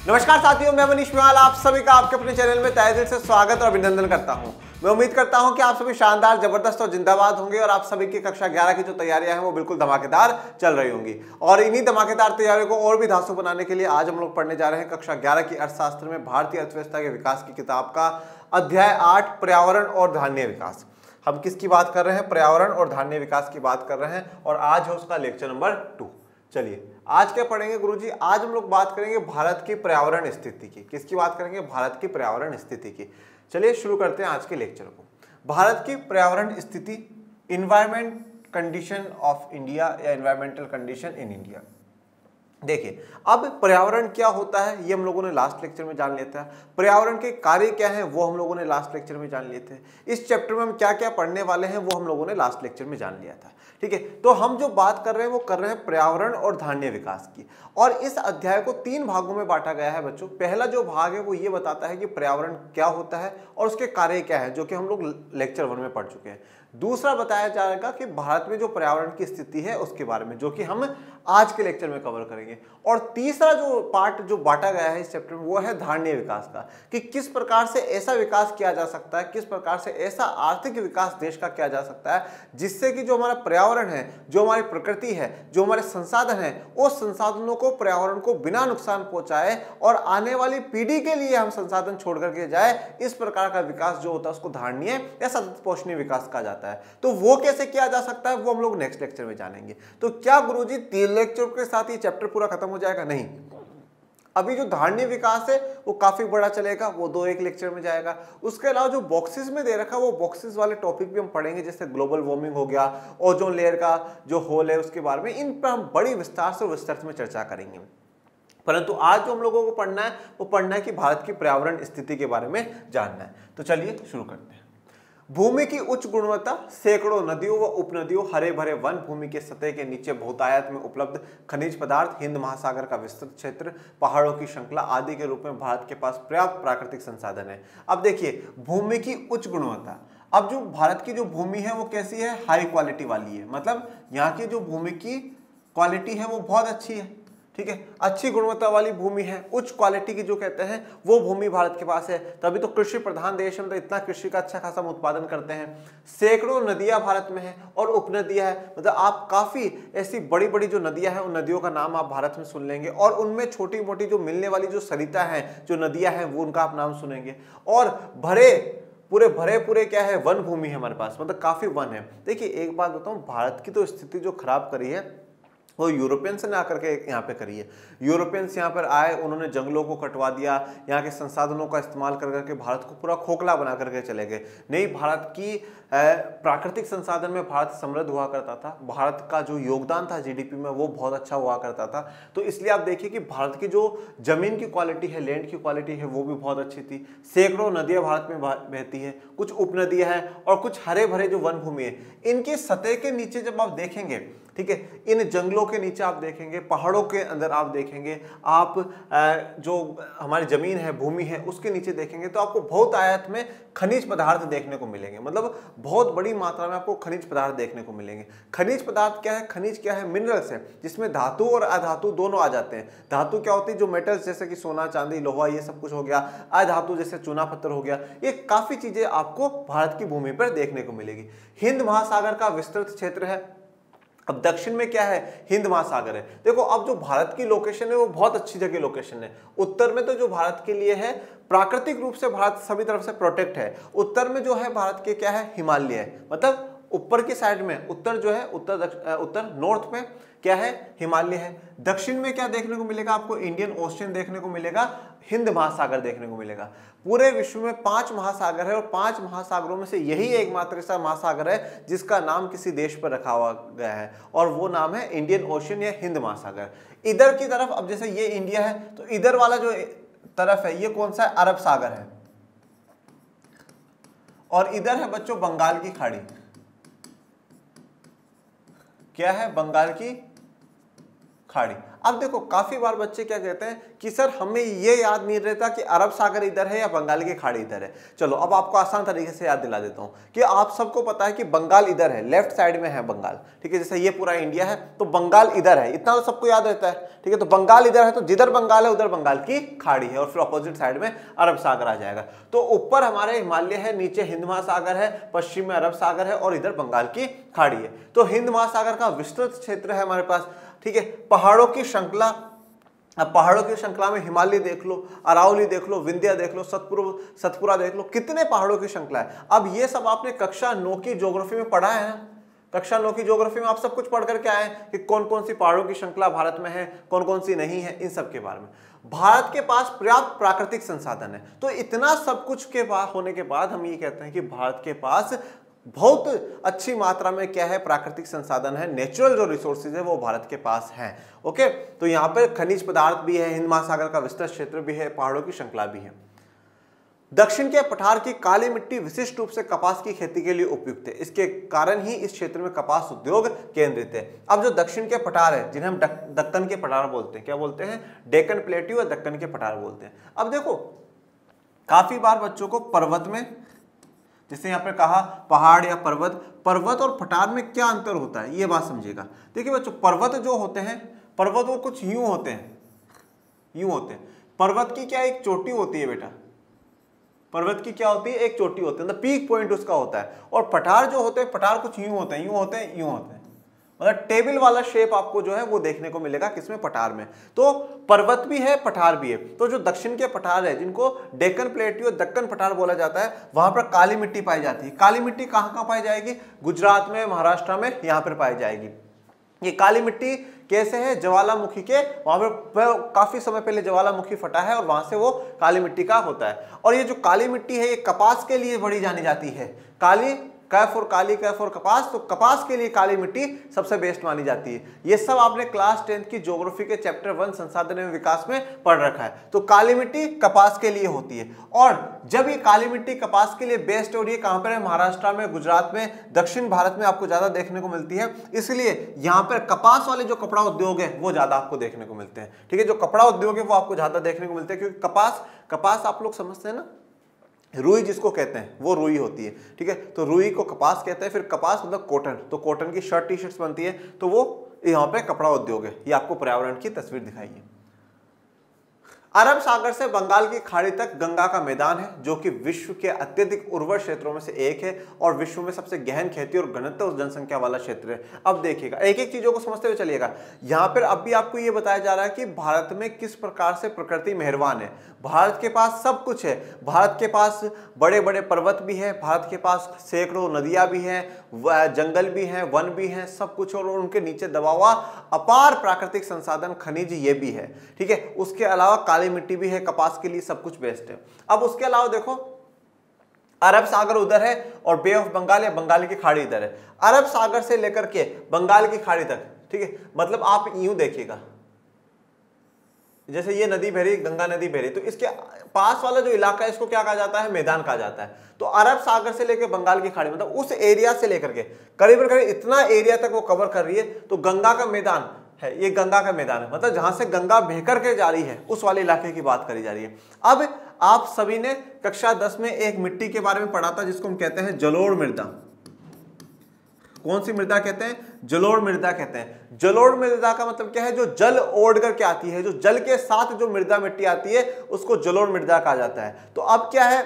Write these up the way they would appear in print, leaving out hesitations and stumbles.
नमस्कार साथियों, मैं मनीष मेवाल आप सभी का आपके अपने चैनल में तहे दिल से स्वागत और अभिनंदन करता हूं। मैं उम्मीद करता हूं कि आप सभी शानदार, जबरदस्त और जिंदाबाद होंगे और आप सभी की कक्षा 11 की जो तैयारियां हैं वो बिल्कुल धमाकेदार चल रही होंगी। और इन्हीं धमाकेदार तैयारियों को और भी धांसू बनाने के लिए आज हम लोग पढ़ने जा रहे हैं कक्षा 11 की अर्थशास्त्र में भारतीय अर्थव्यवस्था के विकास की किताब का अध्याय 8 पर्यावरण और धान्य विकास। हम किसकी बात कर रहे हैं? पर्यावरण और धान्य विकास की बात कर रहे हैं और आज है उसका लेक्चर नंबर 2। चलिए आज क्या पढ़ेंगे गुरुजी? आज हम लोग बात करेंगे भारत की पर्यावरण स्थिति की। किसकी बात करेंगे? भारत की पर्यावरण स्थिति की। चलिए शुरू करते हैं आज के लेक्चर को। भारत की पर्यावरण स्थिति, इन्वायरमेंट कंडीशन ऑफ इंडिया या इन्वायरमेंटल कंडीशन इन इंडिया। देखिए, अब पर्यावरण क्या होता है ये हम लोगों ने लास्ट लेक्चर में जान लिया था। पर्यावरण के कार्य क्या हैं वो हम लोगों ने लास्ट लेक्चर में जान लिए थे। इस चैप्टर में हम क्या क्या पढ़ने वाले हैं वो हम लोगों ने लास्ट लेक्चर में जान लिया था। ठीक है, तो हम जो बात कर रहे हैं वो कर रहे हैं पर्यावरण और धान्य विकास की। और इस अध्याय को 3 भागों में बांटा गया है बच्चों। पहला जो भाग है वो ये बताता है कि पर्यावरण क्या होता है और उसके कार्य क्या है, जो कि हम लोग लेक्चर 1 में पढ़ चुके हैं। दूसरा बताया जाएगा कि भारत में जो पर्यावरण की स्थिति है उसके बारे में, जो कि हम आज के लेक्चर में कवर करेंगे। और तीसरा जो पार्ट जो बांटा गया है इस चैप्टर में वो है धान्य विकास का, कि किस प्रकार से ऐसा विकास किया जा सकता है, किस प्रकार से ऐसा आर्थिक विकास देश का किया जा सकता है जिससे कि जो हमारा पर्यावरण है, जो हमारी प्रकृति है, जो हमारे संसाधन है, उस संसाधनों को, पर्यावरण को बिना नुकसान पहुंचाए और आने वाली पीढ़ी के लिए हम संसाधन छोड़ करके जाए, इस प्रकार का विकास जो होता है उसको धारणीय या सतत पोषणीय विकास कहा जाता है। तो वो कैसे किया जा सकता है वो हम लोग नेक्स्ट लेक्चर में जानेंगे। तो क्या गुरुजी 3 लेक्चर के साथ ये चैप्टर पूरा खत्म हो जाएगा? नहीं, अभी जो धारणीय विकास है वो काफी बड़ा चलेगा, वो 2-1 लेक्चर में जाएगा। उसके अलावा जो बॉक्सेस में दे रखा है वो बॉक्सेस वाले टॉपिक भी हम पढ़ेंगे, जैसे ग्लोबल वार्मिंग हो गया, ओजोन लेयर का जो होल है उसके बारे में, इन पर हम बड़ी विस्तार से विस्तृत में चर्चा करेंगे। परंतु आज जो हम लोगों को पढ़ना है वो पढ़ना है कि भारत की पर्यावरण स्थिति के बारे में जानना है। तो चलिए शुरू करते हैं। भूमि की उच्च गुणवत्ता, सैकड़ों नदियों व उपनदियों, हरे भरे वन, भूमि के सतह के नीचे बहुतायत में उपलब्ध खनिज पदार्थ, हिंद महासागर का विस्तृत क्षेत्र, पहाड़ों की श्रृंखला आदि के रूप में भारत के पास पर्याप्त प्राकृतिक संसाधन है। अब देखिए, भूमि की उच्च गुणवत्ता। अब जो भारत की जो भूमि है वो कैसी है? हाई क्वालिटी वाली है। मतलब यहाँ की जो भूमि की क्वालिटी है वो बहुत अच्छी है। ठीक है, अच्छी गुणवत्ता वाली भूमि है, उच्च क्वालिटी की जो कहते हैं वो भूमि भारत के पास है। तभी तो कृषि प्रधान देश है, मतलब इतना कृषि का अच्छा खासा उत्पादन करते हैं। सैकड़ों नदियां भारत में है और उपनदियां है, मतलब आप काफी ऐसी बड़ी बड़ी जो नदियां हैं उन नदियों का नाम आप भारत में सुन लेंगे। और उनमें छोटी मोटी जो मिलने वाली जो सरिता है, जो नदियां हैं वो उनका आप नाम सुनेंगे। और भरे पूरे क्या है? वन भूमि है हमारे पास, मतलब काफी वन है। देखिए एक बात बताऊं, भारत की तो स्थिति जो खराब करी है वो यूरोपियंस ने आकर के यहाँ पे करी है। यूरोपियंस यहाँ पर आए, उन्होंने जंगलों को कटवा दिया, यहाँ के संसाधनों का इस्तेमाल कर करके भारत को पूरा खोखला बना करके चले गए। नहीं, भारत की प्राकृतिक संसाधन में भारत समृद्ध हुआ करता था। भारत का जो योगदान था जीडीपी में वो बहुत अच्छा हुआ करता था। तो इसलिए आप देखिए कि भारत की जो जमीन की क्वालिटी है, लैंड की क्वालिटी है वो भी बहुत अच्छी थी। सैकड़ों नदियां भारत में बहती है, कुछ उपनदियां हैं और कुछ हरे भरे जो वन भूमि है। इनकी सतह के नीचे जब आप देखेंगे, ठीक है, इन जंगलों के नीचे आप देखेंगे, पहाड़ों के अंदर आप देखेंगे, आप जो हमारी जमीन है, भूमि है, उसके नीचे देखेंगे तो आपको बहुत आयत में खनिज पदार्थ देखने को मिलेंगे। मतलब बहुत बड़ी मात्रा में आपको खनिज पदार्थ देखने को मिलेंगे। खनिज पदार्थ क्या है? खनिज क्या है? मिनरल्स है, जिसमें धातु और अधातु दोनों आ जाते हैं। धातु क्या होती है? जो मेटल्स जैसे कि सोना, चांदी, लोहा, ये सब कुछ हो गया। अधातु जैसे चूना पत्थर हो गया। ये काफी चीजें आपको भारत की भूमि पर देखने को मिलेगी। हिंद महासागर का विस्तृत क्षेत्र है। अब दक्षिण में क्या है? हिंद महासागर है। देखो, अब जो भारत की लोकेशन है वो बहुत अच्छी जगह लोकेशन है। उत्तर में तो जो भारत के लिए है, प्राकृतिक रूप से भारत सभी तरफ से प्रोटेक्ट है। उत्तर में जो है भारत के क्या है? हिमालय है। मतलब ऊपर की साइड में उत्तर जो है, उत्तर नॉर्थ में क्या है? हिमालय है। दक्षिण में क्या देखने को मिलेगा आपको? इंडियन ओशियन देखने को मिलेगा, हिंद महासागर देखने को मिलेगा। पूरे विश्व में 5 महासागर है और 5 महासागरों में से यही एकमात्र ऐसा महासागर है जिसका नाम किसी देश पर रखा हुआ गया है, और वो नाम है इंडियन ओशियन या हिंद महासागर। इधर की तरफ, अब जैसे ये इंडिया है तो इधर वाला जो तरफ है ये कौन सा है? अरब सागर है। और इधर है बच्चों बंगाल की खाड़ी। क्या है? बंगाल की खाड़ी। अब देखो काफी बार बच्चे क्या कहते हैं कि सर हमें ये याद नहीं रहता कि अरब सागर इधर है या बंगाल की खाड़ी इधर है। चलो अब आपको आसान तरीके से याद दिला देता हूं कि आप सबको पता है कि बंगाल इधर है, लेफ्ट साइड में है बंगाल, ठीक है, जैसे ये पूरा इंडिया है तो बंगाल इधर है, इतना तो सबको याद रहता है, ठीक है। तो बंगाल इधर है तो जिधर बंगाल है उधर बंगाल की खाड़ी है और फिर अपोजिट साइड में अरब सागर आ जाएगा। तो ऊपर हमारे हिमालय है, नीचे हिंद महासागर है, पश्चिम में अरब सागर है और इधर बंगाल की खाड़ी है। तो हिंद महासागर का विस्तृत क्षेत्र है हमारे पास, ठीक है। पहाड़ों की श्रृंखला, अब पहाड़ों की श्रृंखला में हिमालय देख लो, अरावली देख लो, विंध्या देख लो, सतपुरा देख लो, कितने पहाड़ों की श्रृंखला है। अब ये सब आपने कक्षा 9 की ज्योग्राफी में पढ़ा है ना, कक्षा 9 की ज्योग्राफी में आप सब कुछ पढ़ करके आए कि कौन कौन सी पहाड़ों की श्रृंखला भारत में है, कौन कौन सी नहीं है, इन सब के बारे में। भारत के पास पर्याप्त प्राकृतिक संसाधन है, तो इतना सब कुछ के होने के बाद हम ये कहते हैं कि भारत के पास बहुत अच्छी मात्रा में क्या है, प्राकृतिक संसाधन है, नेचुरल जो रिसोर्सेज है वो भारत के पास है। ओके, तो यहाँ पर खनिज पदार्थ भी है, हिंद महासागर का विस्तृत क्षेत्र भी है, पहाड़ों की श्रृंखला भी है। दक्षिण के पठार की काली मिट्टी विशिष्ट रूप से कपास की खेती के लिए उपयुक्त है, इसके कारण ही इस क्षेत्र में कपास उद्योग केंद्रित है। अब जो दक्षिण के पठार है, जिन्हें हम दक्कन के पठार बोलते हैं, क्या बोलते हैं, डेक्कन प्लेट्यू या दक्कन के पठार बोलते हैं। अब देखो काफी बार बच्चों को पर्वत में, जैसे यहाँ पे कहा पहाड़ या पर्वत और पठार में क्या अंतर होता है, ये बात समझिएगा। देखिए बच्चों, पर्वत जो होते हैं, पर्वत वो कुछ यूं होते हैं, यूं होते हैं। पर्वत की क्या एक चोटी होती है बेटा, पर्वत की क्या होती है, एक चोटी होती है, मतलब पीक पॉइंट उसका होता है। और पठार जो होते हैं, पठार कुछ यूं होते हैं, यूं होते हैं, यूं होते हैं, मतलब टेबल वाला शेप आपको जो है वो देखने को मिलेगा किसमें, पठार में। तो पर्वत भी है, पठार भी है। तो जो दक्षिण के पठार है, जिनको डेक्कन प्लेट्यू और दक्कन पठार बोला जाता है, वहां पर काली मिट्टी पाई जाती है। काली मिट्टी कहाँ कहाँ पाई जाएगी, गुजरात में, महाराष्ट्र में, यहाँ पर पाई जाएगी। ये काली मिट्टी कैसे है, ज्वालामुखी के, वहां पर काफी समय पहले ज्वालामुखी फटा है और वहां से वो काली मिट्टी का होता है। और ये जो काली मिट्टी है ये कपास के लिए बड़ी जानी जाती है, काली, कैफ और काली, कैफ और कपास, तो कपास के लिए काली मिट्टी सबसे बेस्ट मानी जाती है। ये सब आपने क्लास 10 की ज्योग्राफी के चैप्टर 1 संसाधन एवं विकास में पढ़ रखा है। तो काली मिट्टी कपास के लिए होती है, और जब ये काली मिट्टी कपास के लिए बेस्ट हो रही है, कहां पर है, महाराष्ट्र में, गुजरात में, दक्षिण भारत में आपको ज्यादा देखने को मिलती है। इसलिए यहाँ पर कपास वाले जो कपड़ा उद्योग है वो ज्यादा आपको देखने को मिलते हैं, ठीक है। जो कपड़ा उद्योग है वो आपको ज्यादा देखने को मिलते हैं, क्योंकि कपास आप लोग समझते हैं ना, रुई जिसको कहते हैं वो रुई होती है, ठीक है। तो रुई को कपास कहते हैं, फिर कपास मतलब कॉटन, तो कॉटन की शर्ट टी शर्ट्स बनती है, तो वो यहाँ पे कपड़ा उद्योग है। ये आपको पर्यावरण की तस्वीर दिखाई है। अरब सागर से बंगाल की खाड़ी तक गंगा का मैदान है, जो कि विश्व के अत्यधिक उर्वर क्षेत्रों में से एक है और विश्व में सबसे गहन खेती और घनत्व और जनसंख्या वाला क्षेत्र है। अब देखिएगा, एक एक चीजों को समझते हुए चलिएगा। यहाँ पर अब भी आपको ये बताया जा रहा है कि भारत में किस प्रकार से प्रकृति मेहरबान है। भारत के पास सब कुछ है, भारत के पास बड़े बड़े पर्वत भी है, भारत के पास सैकड़ों नदियां भी हैं, जंगल भी हैं, वन भी हैं, सब कुछ, और उनके नीचे दबा हुआ अपार प्राकृतिक संसाधन, खनिज ये भी है, ठीक है। उसके अलावा काली मिट्टी भी है, कपास के लिए सब कुछ बेस्ट है। अब उसके अलावा देखो, अरब सागर उधर है और बे ऑफ बंगाल या बंगाल की खाड़ी इधर है। अरब सागर से लेकर के बंगाल की खाड़ी तक, ठीक है, मतलब आप यूं देखिएगा, जैसे ये नदी बह रही, गंगा नदी बह रही, तो इसके पास वाला जो इलाका है इसको क्या कहा जाता है, मैदान कहा जाता है। तो अरब सागर से लेकर बंगाल की खाड़ी, मतलब उस एरिया से लेकर के करीबन करीब इतना एरिया तक वो कवर कर रही है। तो गंगा का मैदान है, ये गंगा का मैदान है, मतलब जहां से गंगा बहकर के जा रही है उस वाले इलाके की बात करी जा रही है। अब आप सभी ने कक्षा 10 में एक मिट्टी के बारे में पढ़ा था जिसको हम कहते हैं जलोढ़ मृदा। कौन सी मृदा कहते हैं, जलोढ़ मृदा कहते हैं। जलोढ़ मृदा का मतलब क्या है, जो जल ओढ़ करके आती है, जो जल के साथ जो मृदा मिट्टी आती है उसको जलोढ़ मृदा कहा जाता है। तो अब क्या है,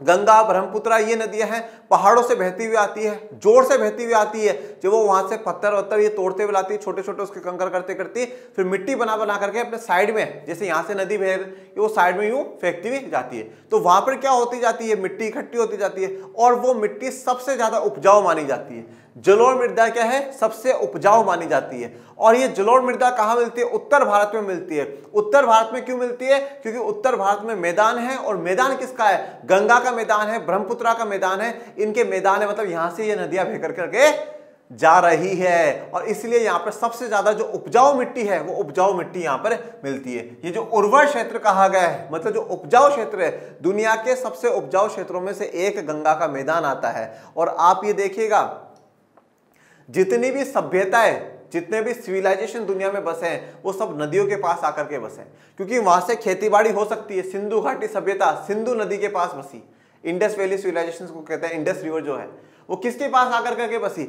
गंगा, ब्रह्मपुत्र ये नदियां हैं, पहाड़ों से बहती हुई आती है, जोर से बहती हुई आती है। जब वो वहां से पत्थर वत्थर ये तोड़ते हुए लाती है, छोटे छोटे उसके कंकर करते करती, फिर मिट्टी बना बना करके अपने साइड में, जैसे यहाँ से नदी बह रही वो साइड में यूं फेंकती हुई जाती है। तो वहां पर क्या होती जाती है, मिट्टी इकट्ठी होती जाती है और वो मिट्टी सबसे ज्यादा उपजाऊ मानी जाती है। जलोढ़ मृदा क्या है, सबसे उपजाऊ मानी जाती है। और ये जलोढ़ मृदा कहाँ मिलती है, उत्तर भारत में मिलती है। उत्तर भारत में क्यों मिलती है, क्योंकि उत्तर भारत में मैदान है, और मैदान किसका है, गंगा का मैदान है, ब्रह्मपुत्र का मैदान है, इनके मैदान है, मतलब यहां से ये नदियां बह करके जा रही है। और इसलिए यहाँ पर सबसे ज्यादा जो उपजाऊ मिट्टी है वो उपजाऊ मिट्टी यहाँ पर मिलती है। ये जो उर्वर क्षेत्र कहा गया है, मतलब जो उपजाऊ क्षेत्र है, दुनिया के सबसे उपजाऊ क्षेत्रों में से एक गंगा का मैदान आता है। और आप ये देखिएगा, जितनी भी सभ्यताएं, जितने भी सिविलाइजेशन दुनिया में बसे हैं वो सब नदियों के पास आकर के बसे, क्योंकि वहां से खेतीबाड़ी हो सकती है। सिंधु घाटी सभ्यता सिंधु नदी के पास बसी, इंडस वैली सिविलाइजेशन को कहते हैं। इंडस रिवर जो है वो किसके पास आकर करके बसी?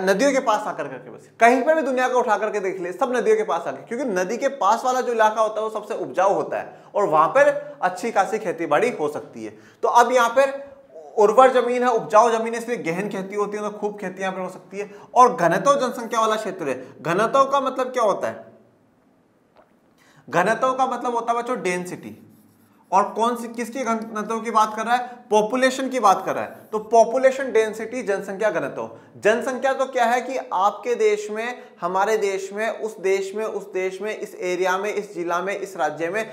नदियों के पास आकर करके बसी। कहीं पर भी दुनिया को उठा करके देख ले, सब नदियों के पास आके, क्योंकि नदी के पास वाला जो इलाका होता है वो सबसे उपजाऊ होता है और वहां पर अच्छी खासी खेतीबाड़ी हो सकती है। तो अब यहाँ पर उर्वर जमीन है, उपजाऊ जमीन है, इसलिए गहन खेती होती है, तो खूब खेती यहाँ पर हो सकती है। और घनत्व जनसंख्या वाला क्षेत्र है। घनत्व का मतलब क्या होता है? घनत्व का मतलब होता है बच्चों डेंसिटी। और कौन सी किसकी घनत्व की बात कर रहा है? पॉपुलेशन की बात कर रहा है। तो पॉपुलेशन डेंसिटी, जनसंख्या घनत्व। जनसंख्या तो क्या है कि आपके देश में, हमारे देश में, उस देश में, उस देश में, इस एरिया में, इस जिला में, इस राज्य में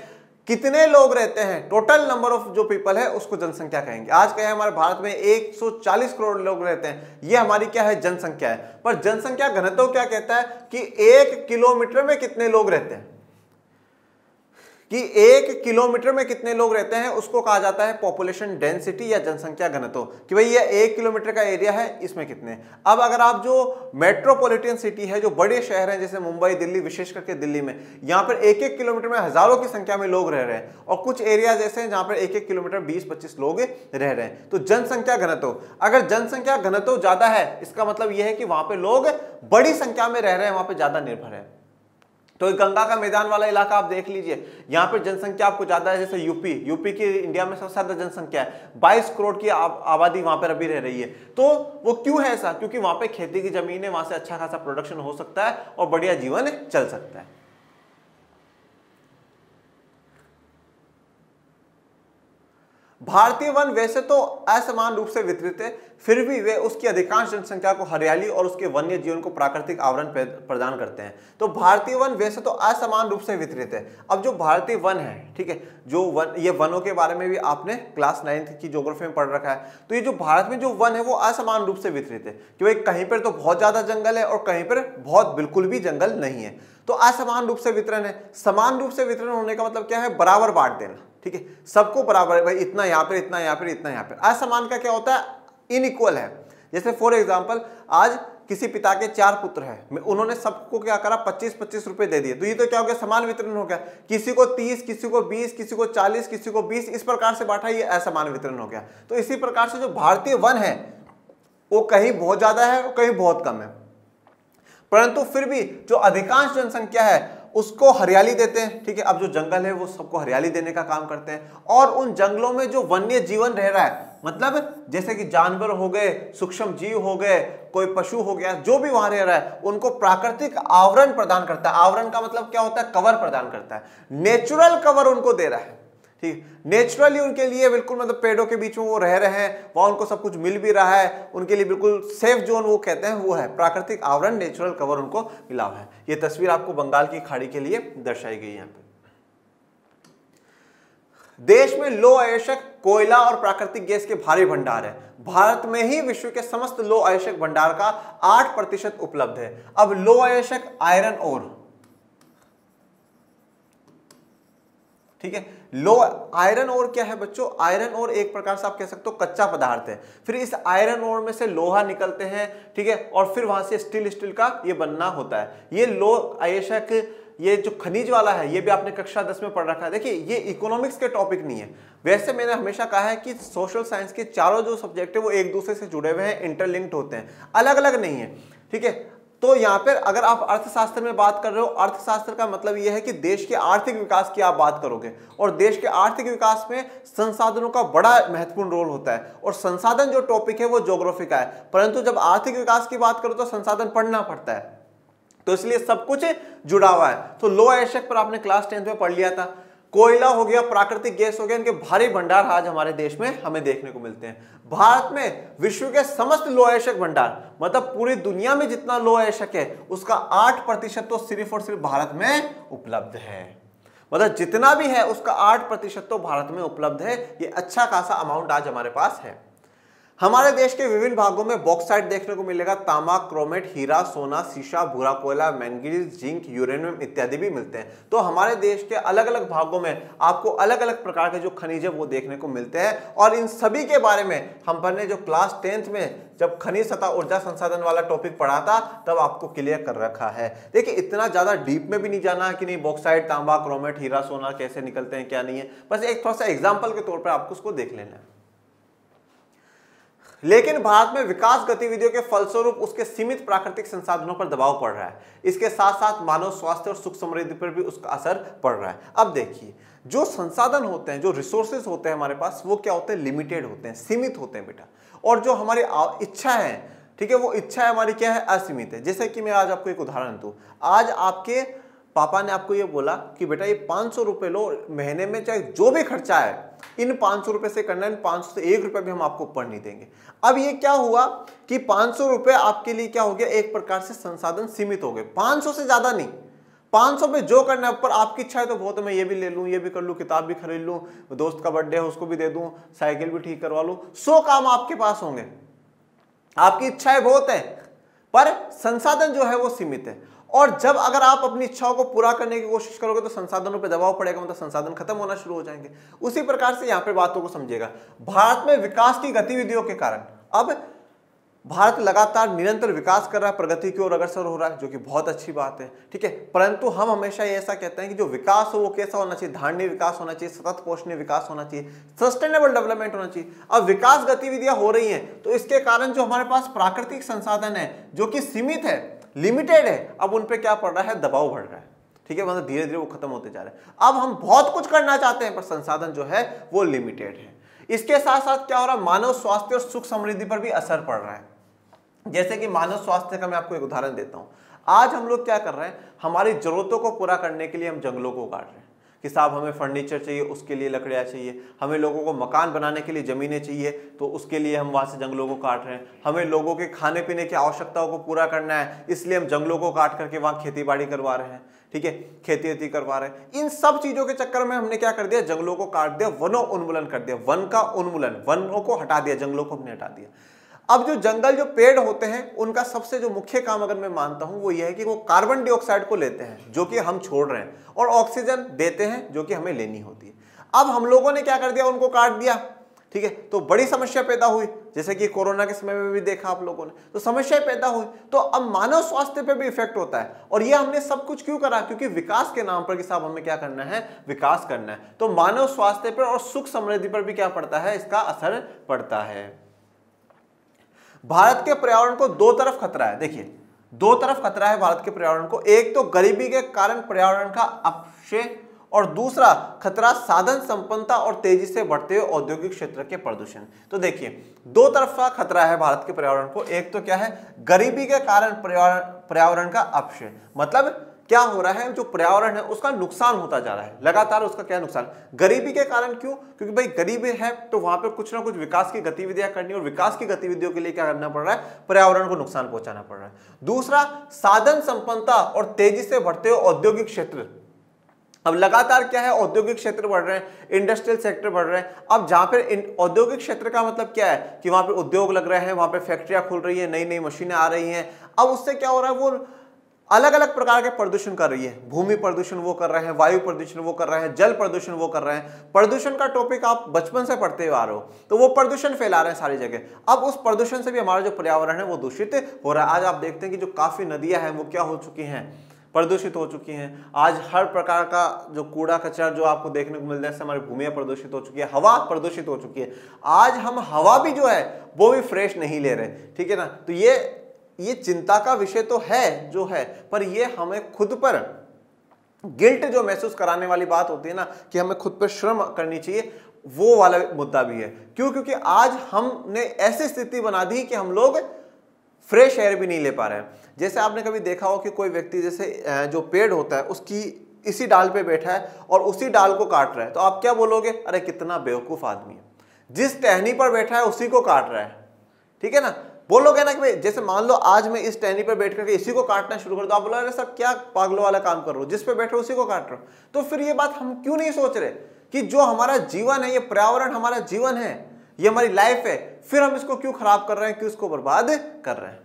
कितने लोग रहते हैं, टोटल नंबर ऑफ जो पीपल है उसको जनसंख्या कहेंगे। आज क्या है, हमारे भारत में 140 करोड़ लोग रहते हैं, ये हमारी क्या है? जनसंख्या है। पर जनसंख्या घनत्व क्या कहता है कि 1 किलोमीटर में कितने लोग रहते हैं, कि 1 किलोमीटर में कितने लोग रहते हैं, उसको कहा जाता है पॉपुलेशन डेंसिटी या जनसंख्या घनत्व, कि भाई ये 1 किलोमीटर का एरिया है, इसमें कितने। अब अगर आप जो मेट्रोपॉलिटन सिटी है, जो बड़े शहर हैं जैसे मुंबई, दिल्ली, विशेष करके दिल्ली में, यहाँ पर 1-1 किलोमीटर में हजारों की संख्या में लोग रह रहे हैं, और कुछ एरिया ऐसे हैं जहाँ पर 1-1 किलोमीटर 20-25 लोग रह रहे हैं। तो जनसंख्या घनत्व, अगर जनसंख्या घनत्व ज्यादा है, इसका मतलब यह है कि वहां पर लोग बड़ी संख्या में रह रहे हैं, वहां पर ज्यादा निर्भर है। तो गंगा का मैदान वाला इलाका आप देख लीजिए, यहाँ पे जनसंख्या आपको ज्यादा है। जैसे यूपी की इंडिया में सबसे ज्यादा जनसंख्या है, 22 करोड़ की आबादी वहां पर अभी रह रही है। तो वो क्यों है ऐसा? क्योंकि वहां पे खेती की जमीन है, वहां से अच्छा खासा प्रोडक्शन हो सकता है और बढ़िया जीवन चल सकता है। भारतीय वन वैसे तो असमान रूप से वितरित है, फिर भी वे उसकी अधिकांश जनसंख्या को हरियाली और उसके वन्य जीवन को प्राकृतिक आवरण प्रदान करते हैं। तो भारतीय वन वैसे तो असमान रूप से वितरित है। अब जो भारतीय वन है, ठीक है, जो वन, ये वनों के बारे में भी आपने क्लास 9th की ज्योग्राफी में पढ़ रखा है। तो ये जो भारत में जो वन है वो असमान रूप से वितरित है, कि भाई कहीं पर तो बहुत ज्यादा जंगल है और कहीं पर बहुत बिल्कुल भी जंगल नहीं है। तो असमान रूप से वितरण है। समान रूप से वितरण होने का मतलब क्या है? बराबर बांट देना, ठीक है, सबको बराबर, भाई इतना यहाँ पर, इतना यहाँ पर, इतना यहाँ पर। असमान का क्या होता है? इनइक्वल है। जैसे फॉर एग्जांपल आज किसी पिता के 4 पुत्र हैं, उन्होंने सबको क्या करा? 25-25 रुपए दे दिए, तो ये तो क्या हो गया? समान वितरण हो गया। किसी को 30, किसी को 20, किसी को 40, किसी को 20, इस प्रकार से बांटा, ये असमान वितरण हो गया। तो इसी प्रकार से जो भारतीय वन है वो कहीं बहुत ज्यादा है और कहीं बहुत कम है, परंतु फिर भी जो अधिकांश जनसंख्या है उसको हरियाली देते हैं, ठीक है। अब जो जंगल है वो सबको हरियाली देने का काम करते हैं, और उन जंगलों में जो वन्य जीवन रह रहा है, मतलब जैसे कि जानवर हो गए, सूक्ष्म जीव हो गए, कोई पशु हो गया, जो भी वहां रह रहा है, उनको प्राकृतिक आवरण प्रदान करता है। आवरण का मतलब क्या होता है? कवर प्रदान करता है, नेचुरल कवर उनको दे रहा है, ठीक, नेचुरली उनके लिए बिल्कुल, मतलब पेड़ों के बीच में वो रह रहे हैं, वहां उनको सब कुछ मिल भी रहा है, उनके लिए बिल्कुल सेफ जोन वो कहते हैं, वो है प्राकृतिक आवरण, नेचुरल कवर उनको मिला है। ये तस्वीर आपको बंगाल की खाड़ी के लिए दर्शाई गई है। यहाँ पे देश में लौह अयस्क, कोयला और प्राकृतिक गैस के भारी भंडार है। भारत में ही विश्व के समस्त लौह अयस्क भंडार का 8% उपलब्ध है। अब लौह अयस्क आयरन ओर, ठीक है, लो आयरन ओर क्या है बच्चों? आयरन ओर एक प्रकार से आप कह सकते हो कच्चा पदार्थ है। फिर इस आयरन ओर में से लोहा निकलते हैं, ठीक है, और फिर वहां से स्टील का ये बनना होता है। ये लौह अयस्क, ये जो खनिज वाला है, ये भी आपने कक्षा 10 में पढ़ रखा है। देखिए ये इकोनॉमिक्स के टॉपिक नहीं है। वैसे मैंने हमेशा कहा है कि सोशल साइंस के चारों जो सब्जेक्ट है वो एक दूसरे से जुड़े हुए हैं, इंटरलिंक्ड होते हैं, अलग अलग नहीं है, ठीक है। तो यहाँ पर अगर आप अर्थशास्त्र में बात कर रहे हो, अर्थशास्त्र का मतलब यह है कि देश के आर्थिक विकास की आप बात करोगे, और देश के आर्थिक विकास में संसाधनों का बड़ा महत्वपूर्ण रोल होता है, और संसाधन जो टॉपिक है वो ज्योग्राफी का है। परंतु जब आर्थिक विकास की बात करो तो संसाधन पढ़ना पड़ता है, तो इसलिए सब कुछ जुड़ा हुआ है। तो लौह अयस्क पर आपने क्लास 10th में पढ़ लिया था। कोयला हो गया, प्राकृतिक गैस हो गया, इनके भारी भंडार आज हमारे देश में हमें देखने को मिलते हैं। भारत में विश्व के समस्त लौह अयस्क भंडार, मतलब पूरी दुनिया में जितना लौह अयस्क है उसका 8% तो सिर्फ और सिर्फ भारत में उपलब्ध है। मतलब जितना भी है उसका 8% तो भारत में उपलब्ध है। ये अच्छा खासा अमाउंट आज हमारे पास है। हमारे देश के विभिन्न भागों में बॉक्साइट देखने को मिलेगा। तांबा, क्रोमेट, हीरा, सोना, सीसा, भूरा कोयला, मैंगनीज, जिंक, यूरेनियम इत्यादि भी मिलते हैं। तो हमारे देश के अलग अलग भागों में आपको अलग अलग प्रकार के जो खनिज है वो देखने को मिलते हैं और इन सभी के बारे में हमने जो क्लास 10th में जब खनिज तथा ऊर्जा संसाधन वाला टॉपिक पढ़ा था तब आपको क्लियर कर रखा है। देखिए इतना ज्यादा डीप में भी नहीं जाना है कि नहीं बॉक्साइट, तांबा, क्रोमेट, हीरा, सोना कैसे निकलते हैं क्या नहीं है, बस एक थोड़ा सा एग्जाम्पल के तौर पर आपको उसको देख लेना है। लेकिन भारत में विकास गतिविधियों के फलस्वरूप उसके सीमित प्राकृतिक संसाधनों पर दबाव पड़ रहा है। इसके साथ साथ मानव स्वास्थ्य और सुख समृद्धि पर भी उसका असर पड़ रहा है। अब देखिए जो संसाधन होते हैं, जो रिसोर्सेज होते हैं हमारे पास, वो क्या होते हैं, लिमिटेड होते हैं, सीमित होते हैं बेटा। और जो हमारी इच्छा है, ठीक है, वो इच्छा हमारी क्या है, असीमित है। जैसे कि मैं आज आपको एक उदाहरण दूं, आज आपके पापा ने आपको ये बोला कि बेटा ये 500 रुपए लो, महीने में चाहे जो भी खर्चा है इन 500 रुपए से करना है, इन 500 से 1 रुपए भी हम आपको ऊपर नहीं देंगे। अब ये क्या हुआ कि 500 रुपए आपके लिए क्या हो गया, एक प्रकार से संसाधन सीमित हो गए, 500 से ज्यादा नहीं। 500 पे जो करना है ऊपर आपकी इच्छा है तो बहुत है, मैं ये भी ले लूं, ये भी कर लूं, किताब भी खरीद लूं, दोस्त का बर्थडे है उसको भी दे दूं, साइकिल भी ठीक करवा लूं, 100 काम आपके पास होंगे, आपकी इच्छाएं बहुत है पर संसाधन जो है वो सीमित है। और जब अगर आप अपनी इच्छाओं को पूरा करने की कोशिश करोगे तो संसाधनों पे दबाव पड़ेगा, मतलब संसाधन खत्म होना शुरू हो जाएंगे। उसी प्रकार से यहाँ पे बातों को समझिएगा। भारत में विकास की गतिविधियों के कारण अब भारत लगातार निरंतर विकास कर रहा है, प्रगति की ओर अग्रसर हो रहा है, जो कि बहुत अच्छी बात है, ठीक है। परंतु हम हमेशा ये ऐसा कहते हैं कि जो विकास हो वो कैसा होना चाहिए, धारणीय विकास होना चाहिए, सतत पोषणीय विकास होना चाहिए, सस्टेनेबल डेवलपमेंट होना चाहिए। अब विकास गतिविधियां हो रही हैं तो इसके कारण जो हमारे पास प्राकृतिक संसाधन है जो कि सीमित है, लिमिटेड है, अब उन पे क्या पड़ रहा है, दबाव बढ़ रहा है, ठीक है, मतलब धीरे धीरे वो खत्म होते जा रहे हैं। अब हम बहुत कुछ करना चाहते हैं पर संसाधन जो है वो लिमिटेड है। इसके साथ साथ क्या हो रहा है, मानव स्वास्थ्य और सुख समृद्धि पर भी असर पड़ रहा है। जैसे कि मानव स्वास्थ्य का मैं आपको एक उदाहरण देता हूं। आज हम लोग क्या कर रहे हैं, हमारी जरूरतों को पूरा करने के लिए हम जंगलों को काट रहे हैं कि साहब हमें फर्नीचर चाहिए, उसके लिए लकड़ियाँ चाहिए, हमें लोगों को मकान बनाने के लिए ज़मीनें चाहिए तो उसके लिए हम वहाँ से जंगलों को काट रहे हैं, हमें लोगों के खाने पीने की आवश्यकताओं को पूरा करना है इसलिए हम जंगलों को काट करके वहाँ खेती बाड़ी करवा रहे हैं, ठीक है, खेती वेती करवा रहे हैं। इन सब चीज़ों के चक्कर में हमने क्या कर दिया, जंगलों को काट दिया, वनों उन्मूलन कर दिया, वन का उन्मूलन, वनों को हटा दिया, जंगलों को हमने हटा दिया। अब जो जंगल, जो पेड़ होते हैं, उनका सबसे जो मुख्य काम अगर मैं मानता हूं वो ये है कि वो कार्बन डाइऑक्साइड को लेते हैं जो कि हम छोड़ रहे हैं और ऑक्सीजन देते हैं जो कि हमें लेनी होती है। अब हम लोगों ने क्या कर दिया, उनको काट दिया, ठीक है, तो बड़ी समस्या पैदा हुई, जैसे कि कोरोना के समय में भी देखा आप लोगों ने, तो समस्याएं पैदा हुई। तो अब मानव स्वास्थ्य पे भी इफेक्ट होता है और ये हमने सब कुछ क्यों करा, क्योंकि विकास के नाम पर कि साहब हमें क्या करना है, विकास करना है। तो मानव स्वास्थ्य पर और सुख समृद्धि पर भी क्या पड़ता है, इसका असर पड़ता है। भारत के पर्यावरण को दो तरफ खतरा है। देखिए दो तरफ खतरा है भारत के पर्यावरण को, एक तो गरीबी के कारण पर्यावरण का अपक्षय और दूसरा खतरा साधन संपन्नता और तेजी से बढ़ते हुए औद्योगिक क्षेत्र के प्रदूषण। तो देखिए दो तरफ का खतरा है भारत के पर्यावरण को, एक तो क्या है, गरीबी के कारण पर्यावरण का अपक्षय, मतलब क्या हो रहा है, जो पर्यावरण है उसका नुकसान होता जा रहा है लगातार, उसका क्या नुकसान, गरीबी के कारण। क्यों, क्योंकि भाई गरीबी है तो वहां पे कुछ ना कुछ विकास की गतिविधियां करनी, और विकास की गतिविधियों के लिए क्या करना पड़ रहा है, पर्यावरण को नुकसान पहुंचाना पड़ रहा है। दूसरा साधन संपन्नता और तेजी से बढ़ते हुए औद्योगिक क्षेत्र। अब लगातार क्या है, औद्योगिक क्षेत्र बढ़ रहे हैं, इंडस्ट्रियल सेक्टर बढ़ रहे हैं। अब जहां पे औद्योगिक क्षेत्र का मतलब क्या है कि वहां पे उद्योग लग रहे हैं, वहां पे फैक्ट्रियां खुल रही है, नई नई मशीनें आ रही हैं। अब उससे क्या हो रहा है, वो अलग अलग प्रकार के प्रदूषण कर रही है, भूमि प्रदूषण वो कर रहे हैं, वायु प्रदूषण वो कर रहे हैं, जल प्रदूषण वो कर रहे हैं। प्रदूषण का टॉपिक आप बचपन से पढ़ते हुए आ रहे हो, तो वो प्रदूषण फैला रहे हैं सारी जगह। अब उस प्रदूषण से भी हमारा जो पर्यावरण है वो दूषित हो रहा है। आज आप देखते हैं कि जो काफी नदियां हैं वो क्या हो चुकी हैं, प्रदूषित हो चुकी हैं। आज हर प्रकार का जो कूड़ा कचरा जो आपको देखने को मिलता है, इससे हमारी भूमियां प्रदूषित हो चुकी है, हवा प्रदूषित हो चुकी है। आज हम हवा भी जो है वो भी फ्रेश नहीं ले रहे, ठीक है ना। तो ये चिंता का विषय तो है जो है, पर ये हमें खुद पर गिल्ट जो महसूस कराने वाली बात होती है ना, कि हमें खुद पर श्रम करनी चाहिए, वो वाला मुद्दा भी है। क्यों, क्योंकि आज हमने ऐसी स्थिति बना दी कि हम लोग फ्रेश एयर भी नहीं ले पा रहे हैं। जैसे आपने कभी देखा हो कि कोई व्यक्ति जैसे जो पेड़ होता है उसकी इसी डाल पे बैठा है और उसी डाल को काट रहा है, तो आप क्या बोलोगे, अरे कितना बेवकूफ आदमी है, जिस टहनी पर बैठा है उसी को काट रहा है, ठीक है ना। बोलोगे ना कि भाई जैसे मान लो आज मैं इस टहनी पर बैठ करके इसी को काटना शुरू कर दो, आप बोलो अरे सर क्या पागलों वाला काम कर रहे हो, जिस पे बैठे उसी को काट रहे हो। तो फिर ये बात हम क्यों नहीं सोच रहे कि जो हमारा जीवन है, ये पर्यावरण हमारा जीवन है, ये हमारी लाइफ है, फिर हम इसको क्यों खराब कर रहे हैं, क्यों इसको बर्बाद कर रहे हैं।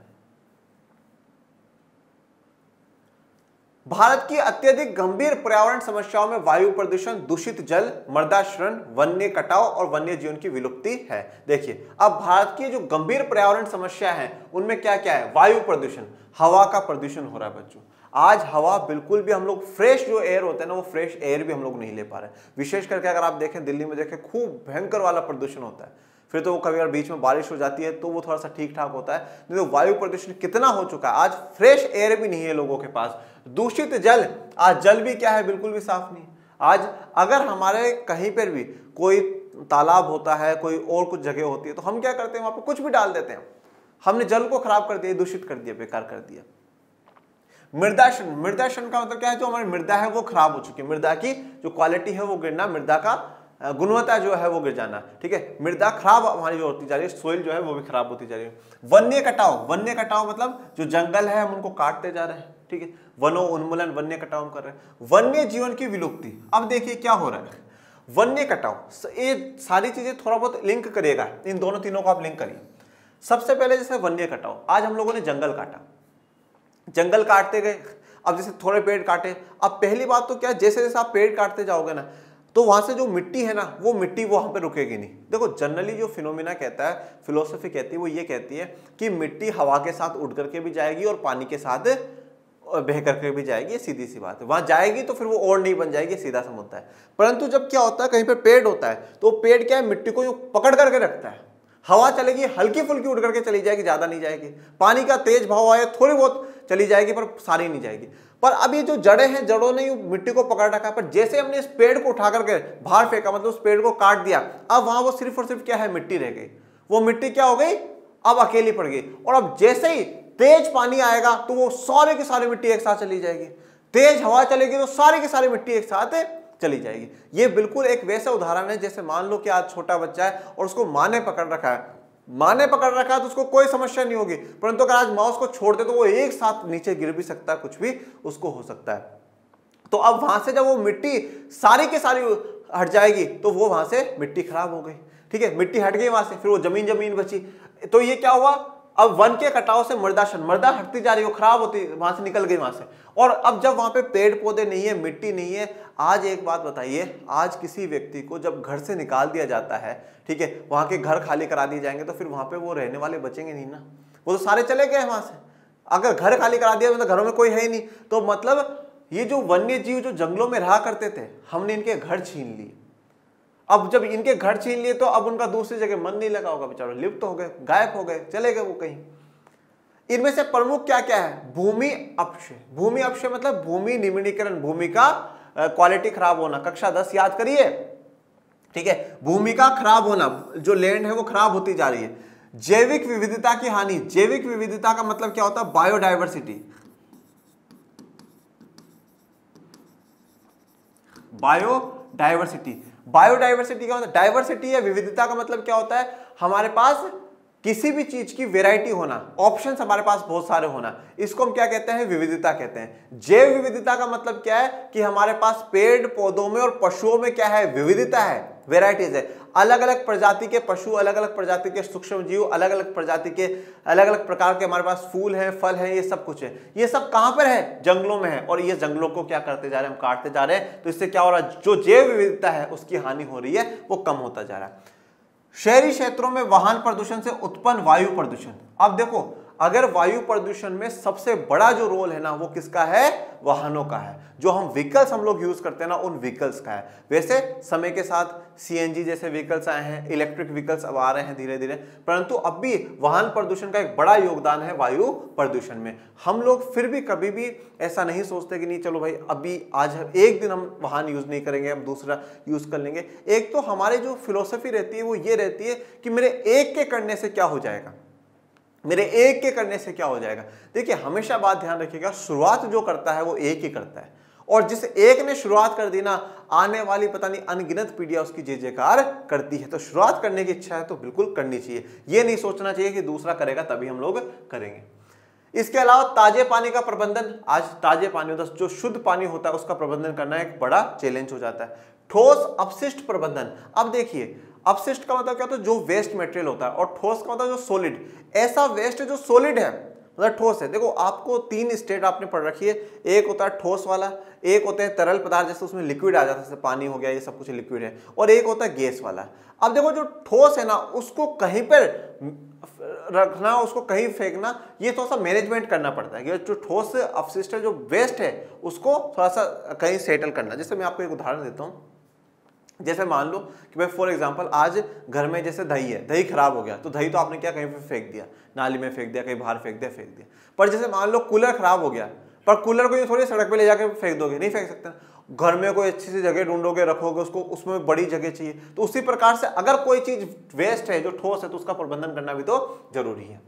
भारत की अत्यधिक गंभीर पर्यावरण समस्याओं में वायु प्रदूषण, दूषित जल, मृदा क्षरण, वन्य कटाव और वन्य जीवन की विलुप्ति है। देखिए अब भारत की जो गंभीर पर्यावरण समस्या है उनमें क्या क्या है, वायु प्रदूषण, हवा का प्रदूषण हो रहा है बच्चों। आज हवा बिल्कुल भी हम लोग फ्रेश जो एयर होता है ना, वो फ्रेश एयर भी हम लोग नहीं ले पा रहे। विशेष करके अगर आप देखें दिल्ली में देखें खूब भयंकर वाला प्रदूषण होता है। फिर तो वो कभी अगर बीच में बारिश हो जाती है तो वो थोड़ा सा ठीक ठाक होता है, नहीं तो वायु प्रदूषण कितना हो चुका है। आज फ्रेश एयर भी नहीं है लोगों के पास। दूषित जल, आज जल भी क्या है, बिल्कुल भी साफ नहीं। आज अगर हमारे कहीं पर भी कोई तालाब होता है, कोई और कुछ जगह होती है, तो हम क्या करते हैं, वहां पर कुछ भी डाल देते हैं। हमने जल को खराब कर दिया, दूषित कर दिया, बेकार कर दिया। मृदा क्षरण, मृदा क्षरण का मतलब क्या है, जो हमारी मृदा है वो खराब हो चुकी है, मृदा की जो क्वालिटी है वो गिरना, मृदा का गुणवत्ता जो है वो गिर जाना, ठीक है। मृदा खराब हमारी जो होती जा रही है, सोइल जो है वो भी खराब होती जा रही है। वन्य कटाव, वन्य कटाव मतलब जो जंगल है हम उनको काटते जा रहे हैं, ठीक है। वनो उन्मूलन, वन्य कटाव हम कर रहे हैं। वन्य जीवन की विलुप्ति, अब देखिए क्या हो रहा है, वन्य कटाव, ये सारी चीजें थोड़ा बहुत लिंक करिएगा, इन दोनों तीनों को आप लिंक करिए। सबसे पहले जैसे वन्य कटाव, आज हम लोगों ने जंगल काटा, जंगल काटते गए, अब जैसे थोड़े पेड़ काटे, अब पहली बात तो क्या है, जैसे जैसे आप पेड़ काटते जाओगे ना, तो वहां से जो मिट्टी है ना, वो मिट्टी वहां पे रुकेगी नहीं। देखो जनरली जो फिनोमिना कहता है, फिलोसफी कहती है, वो ये कहती है कि मिट्टी हवा के साथ उड़ करके भी जाएगी और पानी के साथ बह करके भी जाएगी, सीधी सी बात है। वहां जाएगी तो फिर वो और नहीं बन जाएगी, सीधा सा मुद्दा है। परंतु जब क्या होता है, कहीं पे पेड़ होता है, तो पेड़ क्या है, मिट्टी को पकड़ करके रखता है। हवा चलेगी, हल्की फुल्की उड़ करके चली जाएगी, ज्यादा नहीं जाएगी। पानी का तेज भाव आए, थोड़ी बहुत चली जाएगी, पर सारी नहीं जाएगी। पर अब ये जो जड़ें हैं, जड़ों ने मिट्टी को पकड़ रखा है, पर जैसे हमने इस पेड़ को उठा करके बाहर फेंका, मतलब उस पेड़ को काट दिया, अब वहां वो सिर्फ और सिर्फ क्या है, मिट्टी रह गई। वो मिट्टी क्या हो गई, अब अकेली पड़ गई। और अब जैसे ही तेज पानी आएगा तो वो सारे की सारी मिट्टी एक साथ चली जाएगी। तेज हवा चलेगी तो सारी की सारी मिट्टी एक साथ चली जाएगी। ये बिल्कुल एक वैसा उदाहरण है, जैसे मान लो कि आज छोटा बच्चा है और उसको माँ ने पकड़ रखा है, माँ ने पकड़ रखा है तो उसको कोई समस्या नहीं होगी। परंतु अगर आज माँ उसको छोड़ दे तो वो एक साथ नीचे गिर भी सकता है, कुछ भी उसको हो सकता है। तो अब वहां से जब वो मिट्टी सारी की सारी हट जाएगी तो वो वहां से मिट्टी खराब हो गई, ठीक है। मिट्टी हट गई वहां से, फिर वो जमीन जमीन बची। तो ये क्या हुआ, अब वन के कटाव से मृदा क्षरण, मृदा हटती जा रही है, खराब होती, वहां से निकल गई वहां से। और अब जब वहां पे पेड़ पौधे नहीं है, मिट्टी नहीं है, आज एक बात बताइए, आज किसी व्यक्ति को जब घर से निकाल दिया जाता है, ठीक है, वहां के घर खाली करा दिए जाएंगे, तो फिर वहां पे वो रहने वाले बचेंगे नहीं ना, वो तो सारे चले गए वहां से। अगर घर खाली करा दिया मतलब घरों में कोई है ही नहीं, तो मतलब ये जो वन्य जीव जो जंगलों में रहा करते थे, हमने इनके घर छीन लिए। अब जब इनके घर छीन लिए तो अब उनका दूसरी जगह मन नहीं लगा होगा, बेचारे लिप्त हो गए, गायब हो गए, चले गए वो कहीं। इनमें से प्रमुख क्या क्या है, भूमि अपक्षय। भूमि अपक्षय मतलब भूमि निम्नीकरण, भूमि का क्वालिटी खराब होना, कक्षा 10 याद करिए, ठीक है। भूमि का खराब होना, जो लैंड है वो खराब होती जा रही है। जैविक विविधता की हानि, जैविक विविधता का मतलब क्या होता है, बायोडाइवर्सिटी। बायोडाइवर्सिटी, बायोडाइवर्सिटी क्या होता है, डाइवर्सिटी या विविधता का मतलब क्या होता है, हमारे पास किसी भी चीज की वैरायटी होना, ऑप्शंस हमारे पास बहुत सारे होना, इसको हम क्या कहते हैं, विविधता कहते हैं। जैव विविधता का मतलब क्या है कि हमारे पास पेड़ पौधों में और पशुओं में क्या है, विविधता है, वैरायटीज है। अलग अलग प्रजाति के पशु, अलग अलग प्रजाति के सूक्ष्म जीव, अलग अलग प्रजाति के अलग अलग प्रकार के हमारे पास फूल हैं, फल हैं, ये सब कुछ है। ये सब कहां पर है, जंगलों में है। और ये जंगलों को क्या करते जा रहे हैं, हम काटते जा रहे हैं। तो इससे क्या हो रहा है, जो जैव विविधता है उसकी हानि हो रही है, वो कम होता जा रहा है। शहरी क्षेत्रों में वाहन प्रदूषण से उत्पन्न वायु प्रदूषण। अब देखो, अगर वायु प्रदूषण में सबसे बड़ा जो रोल है ना, वो किसका है, वाहनों का है। जो हम व्हीकल्स हम लोग यूज करते हैं ना, उन व्हीकल्स का है। वैसे समय के साथ सीएनजी जैसे व्हीकल्स आए हैं, इलेक्ट्रिक व्हीकल्स अब आ रहे हैं धीरे धीरे, परंतु अब भी वाहन प्रदूषण का एक बड़ा योगदान है वायु प्रदूषण में। हम लोग फिर भी कभी भी ऐसा नहीं सोचते कि नहीं चलो भाई अभी आज एक दिन हम वाहन यूज नहीं करेंगे, हम दूसरा यूज कर लेंगे। एक तो हमारी जो फिलोसफी रहती है वो ये रहती है कि मेरे एक के करने से क्या हो जाएगा, मेरे एक के करने से क्या हो जाएगा। देखिए हमेशा बात ध्यान रखिएगा, शुरुआत जो करता है वो एक ही करता है, और जिस एक ने शुरुआत कर दी ना, आने वाली पता नहीं अनगिनत पीढ़ियां उसकी जय जयकार करती है। तो शुरुआत करने की इच्छा है तो बिल्कुल करनी चाहिए, ये नहीं सोचना चाहिए कि दूसरा करेगा तभी हम लोग करेंगे। इसके अलावा ताजे पानी का प्रबंधन, आज ताजे पानी जो शुद्ध पानी होता है उसका प्रबंधन करना एक बड़ा चैलेंज हो जाता है। ठोस अपशिष्ट प्रबंधन। अब देखिए अपशिष्ट का मतलब क्या होता है, जो वेस्ट मटेरियल होता है, और ठोस का मतलब जो सॉलिड, ऐसा वेस्ट जो सॉलिड है मतलब ठोस है। देखो आपको 3 स्टेट आपने पढ़ रखी है, एक होता है ठोस वाला, एक होता है तरल पदार्थ जैसे उसमें लिक्विड आ जाता है, जैसे पानी हो गया, ये सब कुछ लिक्विड है, और एक होता है गैस वाला। अब देखो जो ठोस है ना, उसको कहीं पर रखना, उसको कहीं फेंकना, ये थोड़ा सा मैनेजमेंट करना पड़ता है। जो ठोस अपशिष्ट है, जो वेस्ट है, उसको थोड़ा सा कहीं सेटल करना। जैसे मैं आपको एक उदाहरण देता हूँ, जैसे मान लो कि भाई फॉर एग्जांपल आज घर में जैसे दही है, दही खराब हो गया, तो दही तो आपने क्या कहीं पे फेंक दिया, नाली में फेंक दिया, कहीं बाहर फेंक दिया। पर जैसे मान लो कूलर खराब हो गया, पर कूलर को ये थोड़ी सड़क पे ले जाके फेंक दोगे, नहीं फेंक सकते। घर में कोई अच्छी सी जगह ढूंढोगे, रखोगे उसको, उसमें बड़ी जगह चाहिए। तो उसी प्रकार से अगर कोई चीज वेस्ट है, जो ठोस है, तो उसका प्रबंधन करना भी तो जरूरी है।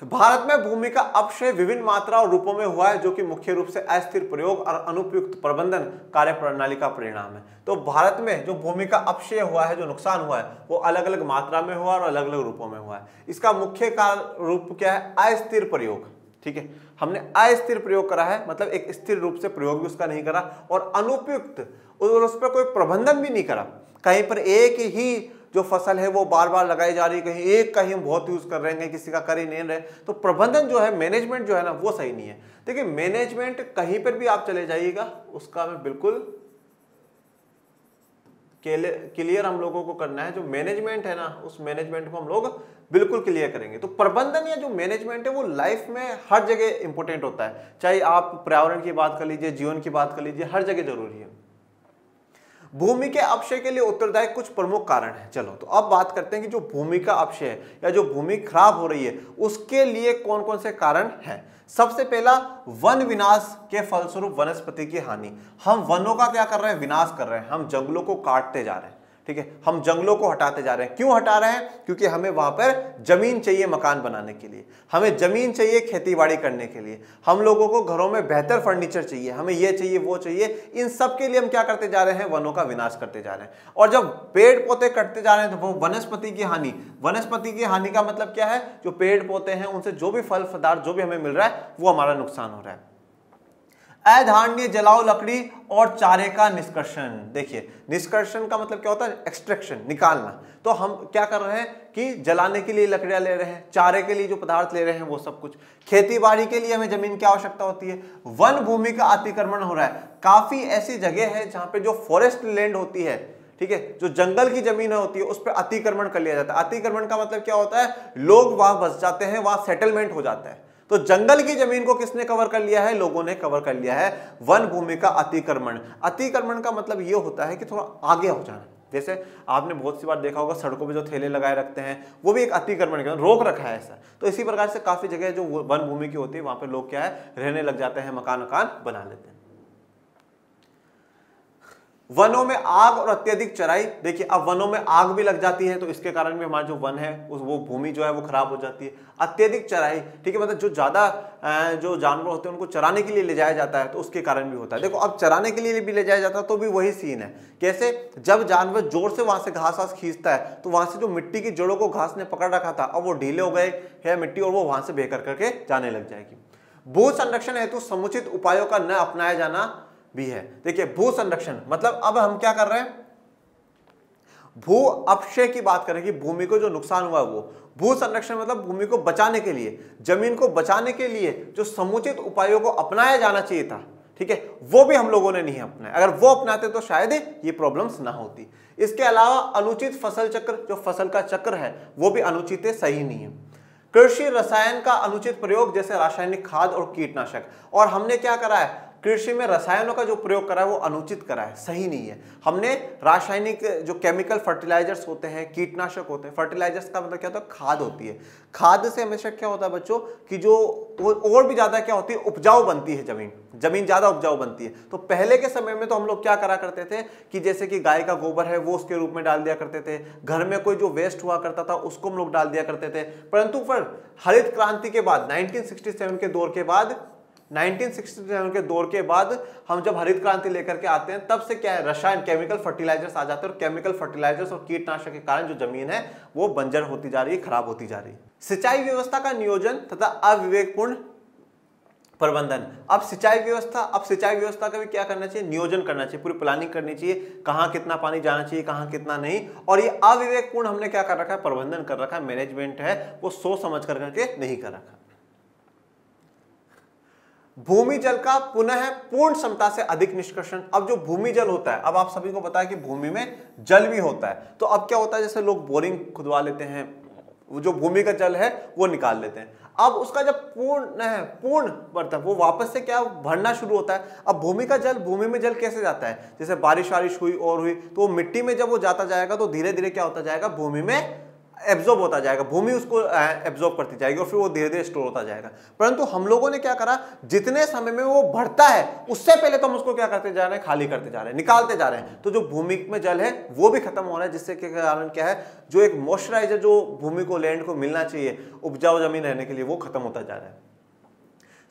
भारत में भूमि का अपक्षय विभिन्न मात्रा और रूपों में हुआ है, जो कि मुख्य रूप से अस्थिर प्रयोग और अनुपयुक्त प्रबंधन कार्य प्रणाली का परिणाम है। तो भारत में जो भूमि का अपक्षय हुआ है, जो नुकसान हुआ है, वो अलग अलग मात्रा में हुआ और अलग अलग रूपों में हुआ है। इसका मुख्य रूप क्या है, अस्थिर प्रयोग। ठीक है, हमने अस्थिर प्रयोग करा है, मतलब एक स्थिर रूप से प्रयोग भी उसका नहीं करा, और अनुपयुक्त, और उस पर कोई प्रबंधन भी नहीं करा। कहीं पर एक ही जो फसल है वो बार बार लगाई जा रही है, कहीं एक का ही हम बहुत यूज कर रहे हैं, किसी का कर ही नहीं रहे, तो प्रबंधन जो है, मैनेजमेंट जो है ना, वो सही नहीं है। देखिए मैनेजमेंट कहीं पर भी आप चले जाइएगा, उसका मैं बिल्कुल क्लियर हम लोगों को करना है। जो मैनेजमेंट है ना, उस मैनेजमेंट को हम लोग बिल्कुल क्लियर करेंगे। तो प्रबंधन या जो मैनेजमेंट है वो लाइफ में हर जगह इंपॉर्टेंट होता है, चाहे आप पर्यावरण की बात कर लीजिए, जीवन की बात कर लीजिए, हर जगह जरूरी है। भूमि के अपक्षय के लिए उत्तरदायी कुछ प्रमुख कारण हैं। चलो तो अब बात करते हैं कि जो भूमि का अपक्षय है या जो भूमि खराब हो रही है, उसके लिए कौन कौन से कारण हैं। सबसे पहला, वन विनाश के फलस्वरूप वनस्पति की हानि। हम वनों का क्या कर रहे हैं, विनाश कर रहे हैं, हम जंगलों को काटते जा रहे हैं। ठीक है, हम जंगलों को हटाते जा रहे हैं। क्यों हटा रहे हैं, क्योंकि हमें वहां पर जमीन चाहिए मकान बनाने के लिए, हमें जमीन चाहिए खेतीबाड़ी करने के लिए, हम लोगों को घरों में बेहतर फर्नीचर चाहिए, हमें ये चाहिए वो चाहिए। इन सब के लिए हम क्या करते जा रहे हैं, वनों का विनाश करते जा रहे हैं। और जब पेड़ पौधे कटते जा रहे हैं तो वो वनस्पति की हानि। वनस्पति की हानि का मतलब क्या है, जो पेड़ पौधे हैं उनसे जो भी फल पदार्थ जो भी हमें मिल रहा है वो हमारा नुकसान हो रहा है। अधारणीय जलाओ लकड़ी और चारे का निष्कर्षण। देखिए निष्कर्षण का मतलब क्या होता है, एक्सट्रैक्शन, निकालना। तो हम क्या कर रहे हैं कि जलाने के लिए लकड़ियां ले रहे हैं, चारे के लिए जो पदार्थ ले रहे हैं वो सब कुछ, खेती बाड़ी के लिए हमें जमीन की आवश्यकता होती है। वन भूमि का अतिक्रमण हो रहा है। काफी ऐसी जगह है जहां पे जो फॉरेस्ट लैंड होती है, ठीक है, जो जंगल की जमीन होती है, उस पर अतिक्रमण कर लिया जाता है। अतिक्रमण का मतलब क्या होता है, लोग वहां बस जाते हैं, वहां सेटलमेंट हो जाता है। तो जंगल की जमीन को किसने कवर कर लिया है, लोगों ने कवर कर लिया है। वन भूमि का अतिक्रमण। अतिक्रमण का मतलब यह होता है कि थोड़ा आगे हो जाना। जैसे आपने बहुत सी बार देखा होगा सड़कों पे जो ठेले लगाए रखते हैं, वो भी एक अतिक्रमण के रोक रखा है ऐसा। तो इसी प्रकार से काफी जगह जो वन भूमि की होती है वहां पे लोग क्या है, रहने लग जाते हैं, मकान बना लेते हैं। वनों में आग और अत्यधिक चराई। देखिए अब वनों में आग भी लग जाती है, तो इसके कारण भी हमारा जो वन है वो भूमि जो है वो खराब हो जाती है। अत्यधिक चराई, ठीक है, मतलब जो ज्यादा जो जानवर होते हैं उनको चराने के लिए ले जाया जाता है, तो उसके कारण भी होता है। देखो अब चराने के लिए भी ले जाया जाता है तो भी वही सीन है। कैसे, जब जानवर जोर से वहां से घास वास खींचता है, तो वहां से जो मिट्टी की जड़ों को घास ने पकड़ रखा था, अब वो ढीले हो गए है मिट्टी, और वो वहां से बेकर करके जाने लग जाएगी। भू संरक्षण हेतु समुचित उपायों का न अपनाया जाना भी है। देखिए भू संरक्षण मतलब अब हम क्या कर रहे हैं, भू अपक्षय की बात करें कि भूमि को जो नुकसान हुआ है वो। भू संरक्षण मतलब भूमि को बचाने के लिए, जमीन को बचाने के लिए जो समुचित उपायों को अपनाया जाना चाहिए था, ठीक है, वो भी हम लोगों ने नहीं अपनाया। अगर वो अपनाते तो शायद ये प्रॉब्लम्स ना होती। इसके अलावा अनुचित फसल चक्र, जो फसल का चक्र है वो भी अनुचित है, सही नहीं है। कृषि रसायन का अनुचित प्रयोग, जैसे रासायनिक खाद और कीटनाशक। और हमने क्या करा है, कृषि में रसायनों का जो प्रयोग करा है वो अनुचित करा है, सही नहीं है। हमने रासायनिक जो केमिकल फर्टिलाइजर्स होते हैं, कीटनाशक होते हैं, फर्टिलाइजर्स का मतलब क्या होता है, खाद होती है। खाद से हमेशा क्या होता है बच्चों कि जो और भी ज्यादा क्या होती है, उपजाऊ बनती है जमीन ज्यादा उपजाऊ बनती है। तो पहले के समय में तो हम लोग क्या करा करते थे कि जैसे कि गाय का गोबर है वो उसके रूप में डाल दिया करते थे, घर में कोई जो वेस्ट हुआ करता था उसको हम लोग डाल दिया करते थे। परंतु फिर हरित क्रांति के बाद 1967 के दौर के बाद हम जब हरित क्रांति लेकर के आते हैं, तब से क्या है, रसायन केमिकल फर्टिलाइजर्स आ जाते हैं, और केमिकल फर्टिलाइजर्स और कीटनाशक के कारण जो जमीन है वो बंजर होती जा रही है, खराब होती जा रही है। सिंचाई व्यवस्था का नियोजन तथा अविवेकपूर्ण प्रबंधन। अब सिंचाई व्यवस्था का भी क्या करना चाहिए, नियोजन करना चाहिए, पूरी प्लानिंग करनी चाहिए, कहां कितना पानी जाना चाहिए, कहां कितना नहीं। और ये अविवेकपूर्ण हमने क्या कर रखा है, प्रबंधन कर रखा है, मैनेजमेंट है वो सोच समझ करके नहीं कर रखा। भूमि जल का पुनः पूर्ण क्षमता से अधिक निष्कर्षण। अब जो भूमि जल होता है, अब आप सभी को पता है कि भूमि में जल भी होता है, तो अब क्या होता है, जैसे लोग बोरिंग खुदवा लेते हैं, वो जो भूमि का जल है वो निकाल लेते हैं। अब उसका जब पूर्ण बढ़ता है, वो वापस से क्या भरना शुरू होता है। अब भूमि में जल कैसे जाता है, जैसे बारिश हुई और हुई तो वो मिट्टी में जब वो जाता जाएगा तो धीरे धीरे क्या होता जाएगा, भूमि में एब्जॉर्ब होता जाएगा, भूमि उसको एब्जॉर्ब करती जाएगी और फिर वो धीरे धीरे स्टोर होता जाएगा। परंतु हम लोगों ने क्या करा, जितने समय में वो बढ़ता है उससे पहले तो हम उसको क्या करते जा रहे हैं, खाली करते जा रहे हैं, निकालते जा रहे हैं। तो जो भूमि में जल है वो भी खत्म हो रहा है, जिससे के कारण क्या है, जो एक मॉइस्चराइजर जो भूमि को, लैंड को मिलना चाहिए उपजाऊ जमीन रहने के लिए, वो खत्म होता जा रहा है।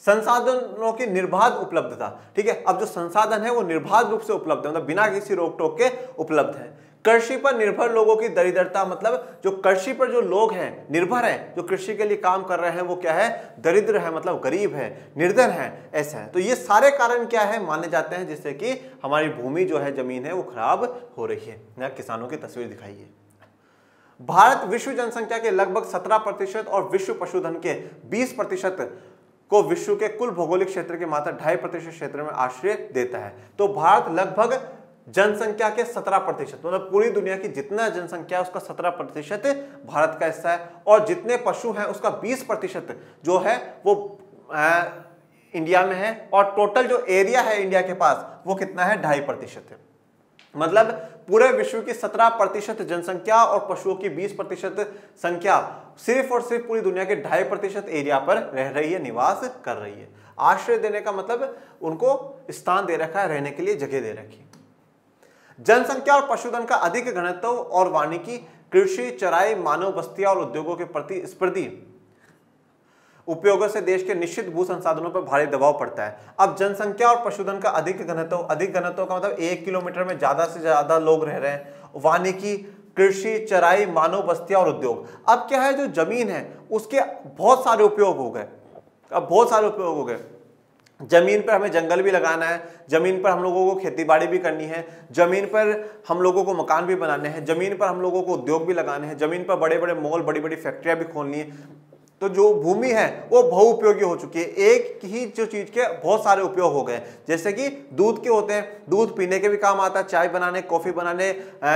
संसाधनों की निर्बाध उपलब्धता, ठीक है, अब जो संसाधन है वो निर्बाध रूप से उपलब्ध है, मतलब बिना किसी रोक टोक के उपलब्ध है। कृषि पर निर्भर लोगों की दरिद्रता, मतलब जो कृषि पर जो लोग हैं निर्भर हैं, जो कृषि के लिए काम कर रहे हैं, वो क्या है, दरिद्र है, मतलब गरीब है, निर्धन है, ऐसा है। तो ये सारे कारण क्या है माने जाते हैं, जिससे कि हमारी भूमि जो है, जमीन है, वो खराब हो रही है। यहाँ किसानों की तस्वीर दिखाई है। भारत विश्व जनसंख्या के लगभग 17% और विश्व पशुधन के 20% को विश्व के कुल भौगोलिक क्षेत्र के मात्र 2.5% क्षेत्र में आश्रय देता है। तो भारत लगभग जनसंख्या के 17%, मतलब पूरी दुनिया की जितना जनसंख्या है उसका 17% भारत का हिस्सा है, और जितने पशु हैं उसका 20% जो है वो इंडिया में है, और टोटल जो एरिया है इंडिया के पास वो कितना है, 2.5% है। मतलब पूरे विश्व की 17% जनसंख्या और पशुओं की 20% संख्या सिर्फ और सिर्फ पूरी दुनिया के 2.5% एरिया पर रह रही है, निवास कर रही है। आश्रय देने का मतलब उनको स्थान दे रखा है, रहने के लिए जगह दे रखी है। जनसंख्या और पशुधन का अधिक घनत्व और वानिकी, कृषि, चराई, मानव बस्तियां और उद्योगों के प्रतिस्पर्धी उपयोगों से देश के निश्चित भू संसाधनों पर भारी दबाव पड़ता है। अब जनसंख्या और पशुधन का अधिक घनत्व का मतलब 1 किलोमीटर में ज्यादा से ज्यादा लोग रह रहे हैं। वानिकी, कृषि, चराई, मानव बस्तियां और उद्योग। अब क्या है, जो जमीन है उसके बहुत सारे उपयोग हो गए, अब बहुत सारे उपयोग हो गए। जमीन पर हमें जंगल भी लगाना है, जमीन पर हम लोगों को खेतीबाड़ी भी करनी है, जमीन पर हम लोगों को मकान भी बनाने हैं, जमीन पर हम लोगों को उद्योग भी लगाने हैं, जमीन पर बड़े बड़े मॉल, बड़ी बड़ी फैक्ट्रियां भी खोलनी है। तो जो भूमि है वो बहुउपयोगी हो चुकी है, एक ही जो चीज के बहुत सारे उपयोग हो गए। जैसे कि दूध के होते हैं, दूध पीने के भी काम आता है, चाय बनाने, कॉफी बनाने,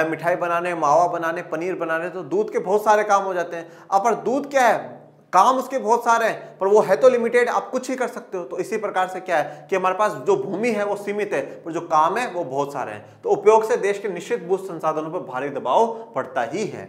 मिठाई बनाने, मावा बनाने, पनीर बनाने, तो दूध के बहुत सारे काम हो जाते हैं। अब पर दूध क्या है, काम उसके बहुत सारे हैं, पर वो है तो लिमिटेड, आप कुछ ही कर सकते हो। तो इसी प्रकार से क्या है कि हमारे पास जो भूमि है वो सीमित है, पर जो काम है वो बहुत सारे हैं। तो उपयोग से देश के निश्चित भू संसाधनों पर भारी दबाव पड़ता ही है।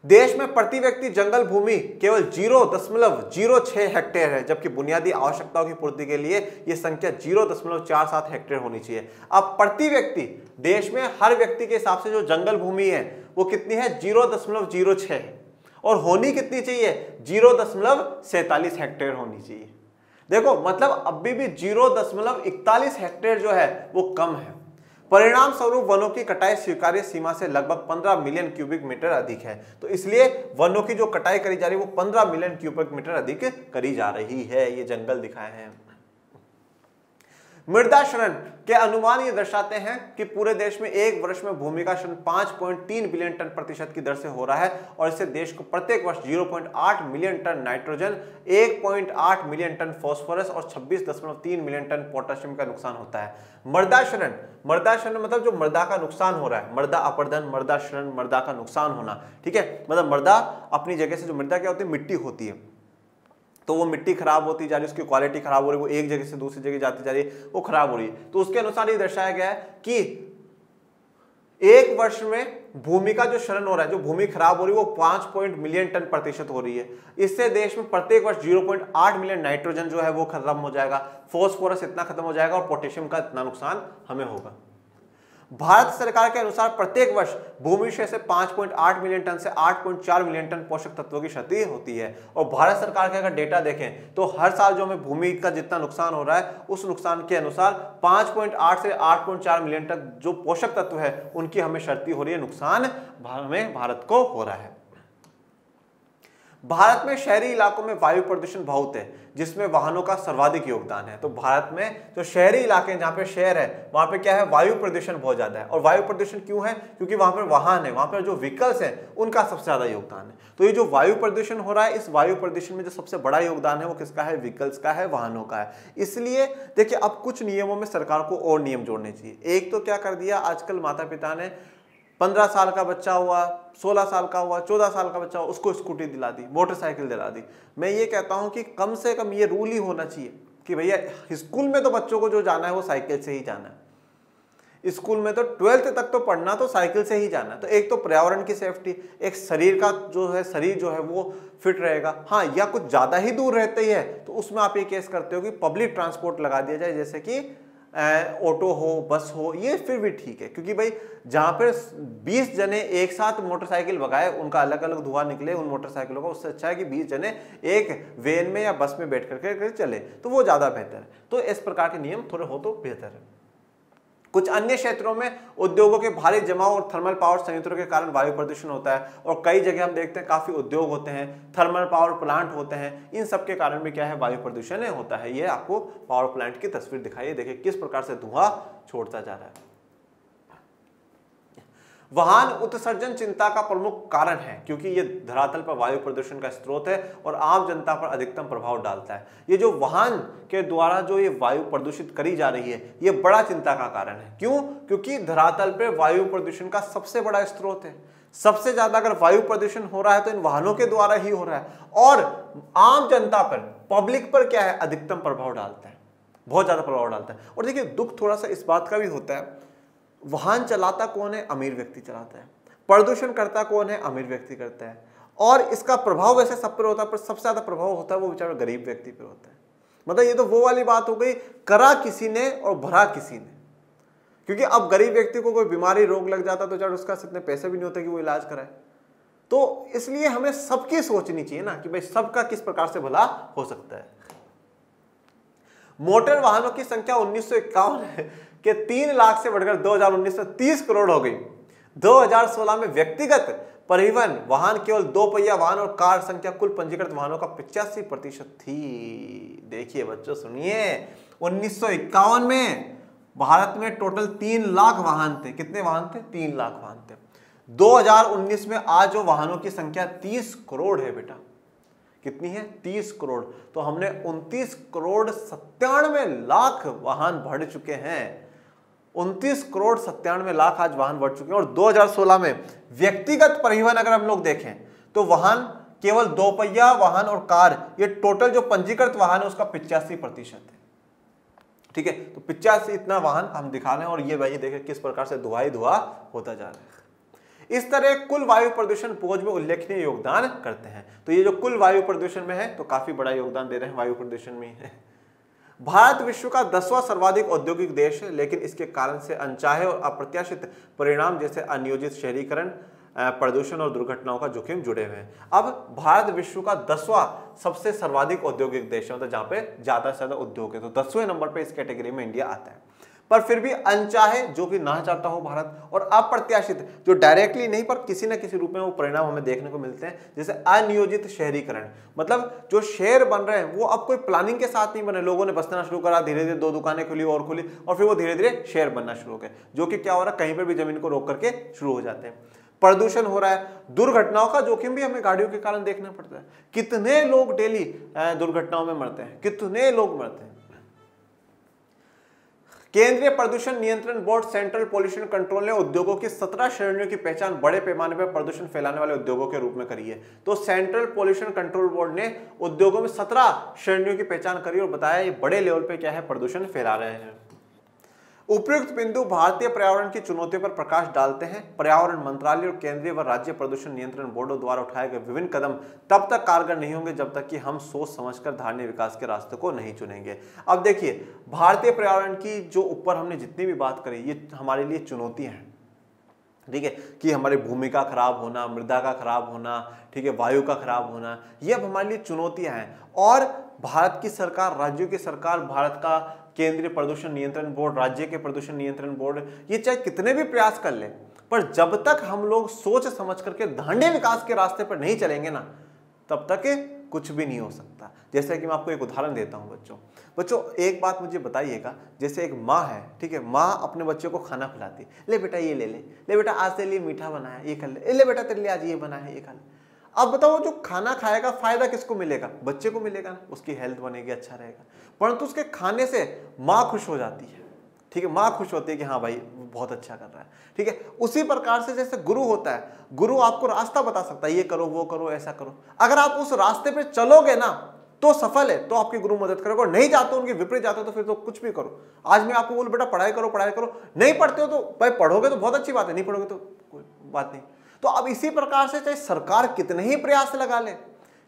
देश में प्रति व्यक्ति जंगल भूमि केवल 0.06 हेक्टेयर है, जबकि बुनियादी आवश्यकताओं की पूर्ति के लिए यह संख्या 0.47 हेक्टेयर होनी चाहिए। अब प्रति व्यक्ति, देश में हर व्यक्ति के हिसाब से जो जंगल भूमि है वो कितनी है, 0.06 है, और होनी कितनी चाहिए, 0.47 हेक्टेयर होनी चाहिए। देखो मतलब अभी भी 0.41 हेक्टेयर जो है वो कम है। परिणाम स्वरूप वनों की कटाई स्वीकार्य सीमा से लगभग 15 मिलियन क्यूबिक मीटर अधिक है। तो इसलिए वनों की जो कटाई करी जा रही है वो 15 मिलियन क्यूबिक मीटर अधिक करी जा रही है। ये जंगल दिखाए हैं। मृदा क्षरण के अनुमान ये दर्शाते हैं कि पूरे देश में एक वर्ष में भूमि का क्षरण 5.3 बिलियन टन प्रतिशत की दर से हो रहा है, और इससे देश को प्रत्येक वर्ष 0.8 million ton nitrogen, 1.8 million ton phosphorus और 26.3 मिलियन टन पोटेशियम का नुकसान होता है। मृदा क्षरण मतलब जो मृदा का नुकसान हो रहा है, मृदा अपरदन, मृदा क्षरण, मृदा का नुकसान होना, ठीक है, मतलब मृदा अपनी जगह से, जो मृदा क्या होती है, मिट्टी होती है, तो वो मिट्टी खराब होती जा रही है, उसकी क्वालिटी खराब हो रही है, वो एक जगह से दूसरी जगह जाती जा रही है, वो खराब हो रही है। तो उसके अनुसार ये दर्शाया गया है कि एक वर्ष में भूमि का जो क्षरण हो रहा है, जो भूमि खराब हो रही है, वो 5 मिलियन टन प्रतिशत हो रही है। इससे देश में प्रत्येक वर्ष 0.8 मिलियन नाइट्रोजन जो है वो खत्म हो जाएगा, फास्फोरस इतना खत्म हो जाएगा, और पोटेशियम का इतना नुकसान हमें होगा। भारत सरकार के अनुसार प्रत्येक वर्ष भूमि क्षय से 5.8 मिलियन टन से 8.4 मिलियन टन पोषक तत्वों की क्षति होती है। और भारत सरकार के अगर डेटा देखें तो हर साल जो हमें भूमि का जितना नुकसान हो रहा है, उस नुकसान के अनुसार 5.8 से 8.4 मिलियन टन जो पोषक तत्व है उनकी हमें क्षति हो रही है, नुकसान हमें भारत को हो रहा है। भारत में शहरी इलाकों में वायु प्रदूषण बहुत है, जिसमें वाहनों का सर्वाधिक योगदान है। तो भारत में जो शहरी इलाके हैं, जहां पे शहर है, वहां पे क्या है, वायु प्रदूषण बहुत ज्यादा है। और वायु प्रदूषण क्यों है? क्योंकि वहां पर वाहन है, वहां पर जो व्हीकल्स है उनका सबसे ज्यादा योगदान है। तो ये जो वायु प्रदूषण हो रहा है, इस वायु प्रदूषण में जो सबसे बड़ा योगदान है वो किसका है? व्हीकल्स का है, वाहनों का है। इसलिए देखिए, अब कुछ नियमों में सरकार को और नियम जोड़ने चाहिए। एक तो क्या कर दिया, आजकल माता पिता ने 15 साल का बच्चा हुआ, 16 साल का हुआ, 14 साल का बच्चा हुआ, उसको स्कूटी दिला दी, मोटरसाइकिल दिला दी। मैं ये कहता हूं कि कम से कम ये रूल ही होना चाहिए कि भैया स्कूल में तो बच्चों को जो जाना है वो साइकिल से ही जाना है। स्कूल में तो 12th तक तो पढ़ना तो साइकिल से ही जाना है। तो एक तो पर्यावरण की सेफ्टी, एक शरीर का शरीर जो है वो फिट रहेगा। हाँ, या कुछ ज्यादा ही दूर रहते ही है तो उसमें आप ये केस करते हो कि पब्लिक ट्रांसपोर्ट लगा दिया जाए, जैसे कि ऑटो हो, बस हो, ये फिर भी ठीक है। क्योंकि भाई जहां पर 20 जने एक साथ मोटरसाइकिल भगाए, उनका अलग अलग धुआं निकले उन मोटरसाइकिलों का, उससे अच्छा है कि 20 जने एक वेन में या बस में बैठ करके चले, तो वो ज्यादा बेहतर है। तो इस प्रकार के नियम थोड़े हो तो बेहतर है। कुछ अन्य क्षेत्रों में उद्योगों के भारी जमाव और थर्मल पावर संयंत्रों के कारण वायु प्रदूषण होता है। और कई जगह हम देखते हैं काफी उद्योग होते हैं, थर्मल पावर प्लांट होते हैं, इन सब के कारण भी क्या है, वायु प्रदूषण होता है। ये आपको पावर प्लांट की तस्वीर दिखाई, देखिए किस प्रकार से धुआं छोड़ता जा रहा है। वाहन उत्सर्जन चिंता का प्रमुख कारण है, क्योंकि ये धरातल पर वायु प्रदूषण का स्रोत है और आम जनता पर अधिकतम प्रभाव डालता है। ये जो वाहन के द्वारा जो ये वायु प्रदूषित करी जा रही है, ये बड़ा चिंता का कारण है। क्यों? क्योंकि धरातल पर वायु प्रदूषण का सबसे बड़ा स्रोत है। सबसे ज्यादा अगर वायु प्रदूषण हो रहा है तो इन वाहनों के द्वारा ही हो रहा है, और आम जनता पर, पब्लिक पर क्या है, अधिकतम प्रभाव डालता है, बहुत ज्यादा प्रभाव डालता है। और देखिए, दुख थोड़ा सा इस बात का भी होता है, वाहन चलाता कौन है? अमीर व्यक्ति चलाता है। प्रदूषण करता कौन है? अमीर व्यक्ति करता है। और इसका प्रभाव वैसे सब पर होता है, पर सबसे ज्यादा प्रभाव होता है वो बेचारा गरीब व्यक्ति पर होता है। मतलब ये तो वो वाली बात हो गई, करा किसी ने और भरा किसी ने। क्योंकि अब गरीब व्यक्ति को कोई बीमारी, रोग लग जाता है तो बेचारा उसका इतने पैसे भी नहीं होते कि वो इलाज कराए। तो इसलिए हमें सबकी सोचनी चाहिए ना कि भाई सबका किस प्रकार से भला हो सकता है। मोटर वाहनों की संख्या 1951 के 3 लाख से बढ़कर 2019 में 30 करोड़ हो गई। 2016 में व्यक्तिगत परिवहन वाहन केवल 2 पहिया वाहन और कार संख्या कुल पंजीकृत वाहनों का 85% थी। देखिए बच्चों सुनिए, 1951 में भारत में टोटल 3 लाख वाहन थे। कितने वाहन थे? 3 लाख वाहन थे। 2019 में आज जो वाहनों की संख्या 30 करोड़ है बेटा। कितनी है? 30 करोड़। तो हमने 29 करोड़ 97 लाख वाहन बढ़ चुके हैं। 29 करोड़ 97 लाख आज वाहन बढ़ चुके हैं। और 2016 में व्यक्तिगत परिवहन अगर हम लोग देखें तो वाहन केवल 2 पहिया वाहन और कार, ये टोटल जो पंजीकृत वाहन है उसका 85% है। ठीक है, तो 85 इतना वाहन हम दिखा रहे हैं। और ये भाई देखें किस प्रकार से धुआं ही धुआं होता जा रहा है। इस तरह कुल वायु प्रदूषण बोझ में उल्लेखनीय योगदान करते हैं। तो ये जो कुल वायु प्रदूषण में है तो काफी बड़ा योगदान दे रहे हैं वायु प्रदूषण में है। भारत विश्व का 10वां सर्वाधिक औद्योगिक देश है, लेकिन इसके कारण से अनचाहे और अप्रत्याशित परिणाम जैसे अनियोजित शहरीकरण, प्रदूषण और दुर्घटनाओं का जोखिम जुड़े हुए हैं। अब भारत विश्व का 10वां सबसे सर्वाधिक औद्योगिक देश है, मतलब जहां पे ज्यादा से ज्यादा उद्योग है, तो 10वें नंबर पे इस कैटेगरी में इंडिया आता है। पर फिर भी अनचाहे, जो कि ना चाहता हो भारत, और अप्रत्याशित, जो डायरेक्टली नहीं पर किसी न किसी रूप में वो परिणाम हमें देखने को मिलते हैं, जैसे अनियोजित शहरीकरण। मतलब जो शहर बन रहे हैं वो अब कोई प्लानिंग के साथ नहीं बने, लोगों ने बसना शुरू करा, धीरे धीरे 2 दुकानें खुली और खुली, और फिर वो धीरे धीरे शहर बनना शुरू हो गए, जो कि क्या हो रहा है, कहीं पर भी जमीन को रोक करके शुरू हो जाते हैं। प्रदूषण हो रहा है, दुर्घटनाओं का जोखिम भी हमें गाड़ियों के कारण देखना पड़ता है। कितने लोग डेली दुर्घटनाओं में मरते हैं, कितने लोग मरते हैं। केंद्रीय प्रदूषण नियंत्रण बोर्ड सेंट्रल पोल्यूशन कंट्रोल ने उद्योगों की 17 श्रेणियों की पहचान बड़े पैमाने पर प्रदूषण फैलाने वाले उद्योगों के रूप में करी है। तो सेंट्रल पोल्यूशन कंट्रोल बोर्ड ने उद्योगों में 17 श्रेणियों की पहचान करी और बताया ये बड़े लेवल पे क्या है, प्रदूषण फैला रहे हैं। उपयुक्त बिंदु भारतीय पर्यावरण की चुनौतियों पर प्रकाश डालते हैं। पर्यावरण मंत्रालय और केंद्रीय व राज्य प्रदूषण नियंत्रण बोर्डों द्वारा उठाए गए विभिन्न कदम तब तक कारगर नहीं होंगे जब तक कि हम सोच समझकर धारणीय विकास के रास्ते को नहीं चुनेंगे। अब देखिए, भारतीय पर्यावरण की जो ऊपर हमने जितनी भी बात करी, ये हमारे लिए चुनौतियां हैं। ठीक है, कि हमारी भूमि का खराब होना, मृदा का खराब होना, ठीक है, वायु का खराब होना, ये अब हमारे लिए चुनौतियां हैं। और भारत की सरकार, राज्यों की सरकार, भारत का केंद्रीय प्रदूषण नियंत्रण बोर्ड, राज्य के प्रदूषण नियंत्रण बोर्ड, ये चाहे कितने भी प्रयास कर ले, पर जब तक हम लोग सोच समझ करके धारणीय विकास के रास्ते पर नहीं चलेंगे ना, तब तक कुछ भी नहीं हो सकता। जैसे कि मैं आपको एक उदाहरण देता हूं बच्चों, एक बात मुझे बताइएगा, जैसे एक माँ है, ठीक है, माँ अपने बच्चों को खाना खिलाती है, ले बेटा ये ले बेटा आज तेरे लिए मीठा बना है ये खा ले बेटा तेरे लिए आज ये बना है ये खा ले। अब बताओ जो खाना खाएगा फायदा किसको मिलेगा? बच्चे को मिलेगा ना, उसकी हेल्थ बनेगी, अच्छा रहेगा। परंतु उसके खाने से माँ खुश हो जाती है, ठीक है, माँ खुश होती है कि हाँ भाई बहुत अच्छा कर रहा है, ठीक है। उसी प्रकार से जैसे गुरु होता है, गुरु आपको रास्ता बता सकता है, ये करो वो करो ऐसा करो। अगर आप उस रास्ते पे चलोगे ना तो सफल है, तो आपके गुरु मदद करेगा। और नहीं जाते उनके विपरीत जाते हो तो फिर तो कुछ भी करो। आज मैं आपको बोलूं बेटा पढ़ाई करो, नहीं पढ़ते हो तो भाई पढ़ोगे तो बहुत अच्छी बात है, नहीं पढ़ोगे तो कोई बात नहीं। तो अब इसी प्रकार से चाहे सरकार कितने ही प्रयास लगा ले,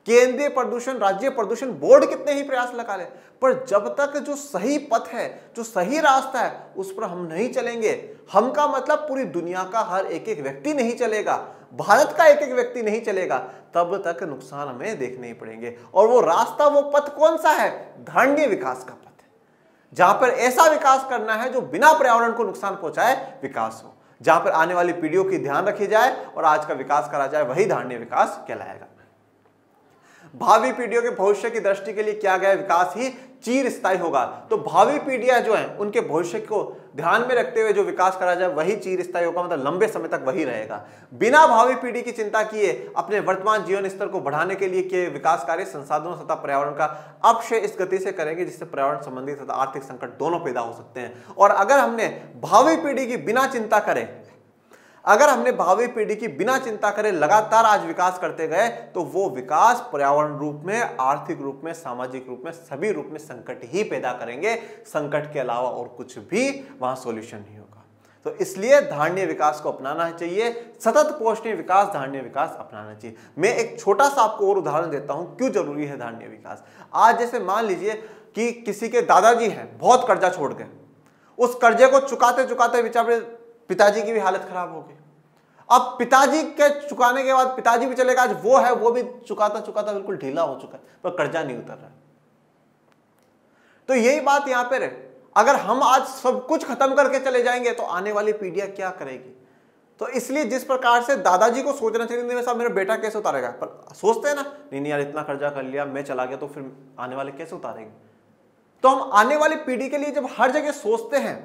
केंद्रीय प्रदूषण राज्य प्रदूषण बोर्ड कितने ही प्रयास लगा ले, पर जब तक जो सही पथ है, जो सही रास्ता है, उस पर हम नहीं चलेंगे, हम का मतलब पूरी दुनिया का हर एक एक व्यक्ति नहीं चलेगा, भारत का एक एक व्यक्ति नहीं चलेगा, तब तक नुकसान हमें देखने ही पड़ेंगे। और वो रास्ता, वो पथ कौन सा है? धारणीय विकास का पथ है, जहां पर ऐसा विकास करना है जो बिना पर्यावरण को नुकसान पहुंचाए विकास हो, जहां पर आने वाली पीढ़ियों की ध्यान रखी जाए और आज का विकास करा जाए, वही धारणीय विकास कहलाएगा। भावी पीढ़ियों के भविष्य की दृष्टि के लिए किया गया विकास ही चिर स्थायी होगा। तो भावी पीढ़ियां जो हैं उनके भविष्य को ध्यान में रखते हुए जो विकास करा जाए वही चिर स्थायी होगा, मतलब लंबे समय तक वही रहेगा। बिना भावी पीढ़ी की चिंता किए अपने वर्तमान जीवन स्तर को बढ़ाने के लिए किए विकास कार्य संसाधनों तथा पर्यावरण का अपक्षय इस गति से करेंगे जिससे पर्यावरण संबंधी तथा आर्थिक संकट दोनों पैदा हो सकते हैं। और अगर हमने भावी पीढ़ी की बिना चिंता करे, अगर हमने भावी पीढ़ी की बिना चिंता करे लगातार आज विकास करते गए तो वो विकास पर्यावरण रूप में, आर्थिक रूप में, सामाजिक रूप में, सभी रूप में संकट ही पैदा करेंगे। संकट के अलावा और कुछ भी वहां सॉल्यूशन नहीं होगा। तो इसलिए धारणीय विकास को अपनाना चाहिए, सतत पोषणीय विकास, धारणीय विकास अपनाना चाहिए। मैं एक छोटा सा आपको और उदाहरण देता हूं क्यों जरूरी है धारणीय विकास। आज जैसे मान लीजिए कि किसी के दादाजी हैं, बहुत कर्जा छोड़ गए, उस कर्जे को चुकाते चुकाते बेचारे पिताजी की भी हालत खराब हो गई। अब पिताजी के चुकाने के बाद पिताजी भी चलेगा, आज वो है वो भी चुकाता चुकाता बिल्कुल ढीला हो चुका है, पर कर्जा नहीं उतर रहा। तो यही बात यहां पर है, अगर हम आज सब कुछ खत्म करके चले जाएंगे तो आने वाली पीढ़ियां क्या करेगी? तो इसलिए जिस प्रकार से दादाजी को सोचना चाहिए साहब मेरा बेटा कैसे उतारेगा, पर सोचते हैं ना नहीं यार इतना कर्जा कर लिया, मैं चला गया तो फिर आने वाले कैसे उतारेंगे। तो हम आने वाली पीढ़ी के लिए जब हर जगह सोचते हैं,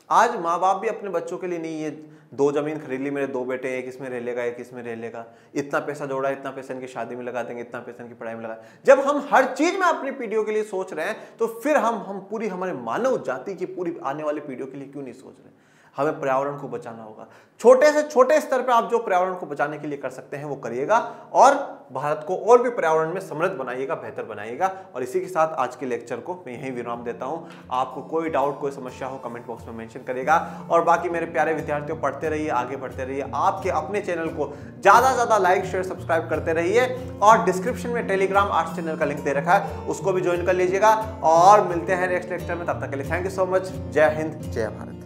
आज माँ बाप भी अपने बच्चों के लिए नहीं, ये 2 जमीन खरीद ली, मेरे 2 बेटे, एक इसमें रह लेगा एक इसमें रह लेगा, इतना पैसा जोड़ा, इतना पैसा इनकी शादी में लगा देंगे, इतना पैसा इनकी पढ़ाई में लगा। जब हम हर चीज में अपनी पीढ़ियों के लिए सोच रहे हैं तो फिर हम पूरी हमारे मानव जाति की पूरी आने वाली पीढ़ियों के लिए क्यों नहीं सोच रहे? हमें पर्यावरण को बचाना होगा। छोटे से छोटे स्तर पर आप जो पर्यावरण को बचाने के लिए कर सकते हैं वो करिएगा और भारत को और भी पर्यावरण में समृद्ध बनाइएगा, बेहतर बनाइएगा। और इसी के साथ आज के लेक्चर को मैं यहीं विराम देता हूं। आपको कोई डाउट, कोई समस्या हो कमेंट बॉक्स में मेंशन करिएगा। और बाकी मेरे प्यारे विद्यार्थियों, पढ़ते रहिए, आगे बढ़ते रहिए, आपके अपने चैनल को ज्यादा से ज्यादा लाइक शेयर सब्सक्राइब करते रहिए। और डिस्क्रिप्शन में टेलीग्राम आर्ट्स चैनल का लिंक दे रखा है, उसको भी ज्वाइन कर लीजिएगा। और मिलते हैं नेक्स्ट लेक्चर में, तब तक के लिए थैंक यू सो मच। जय हिंद, जय भारत।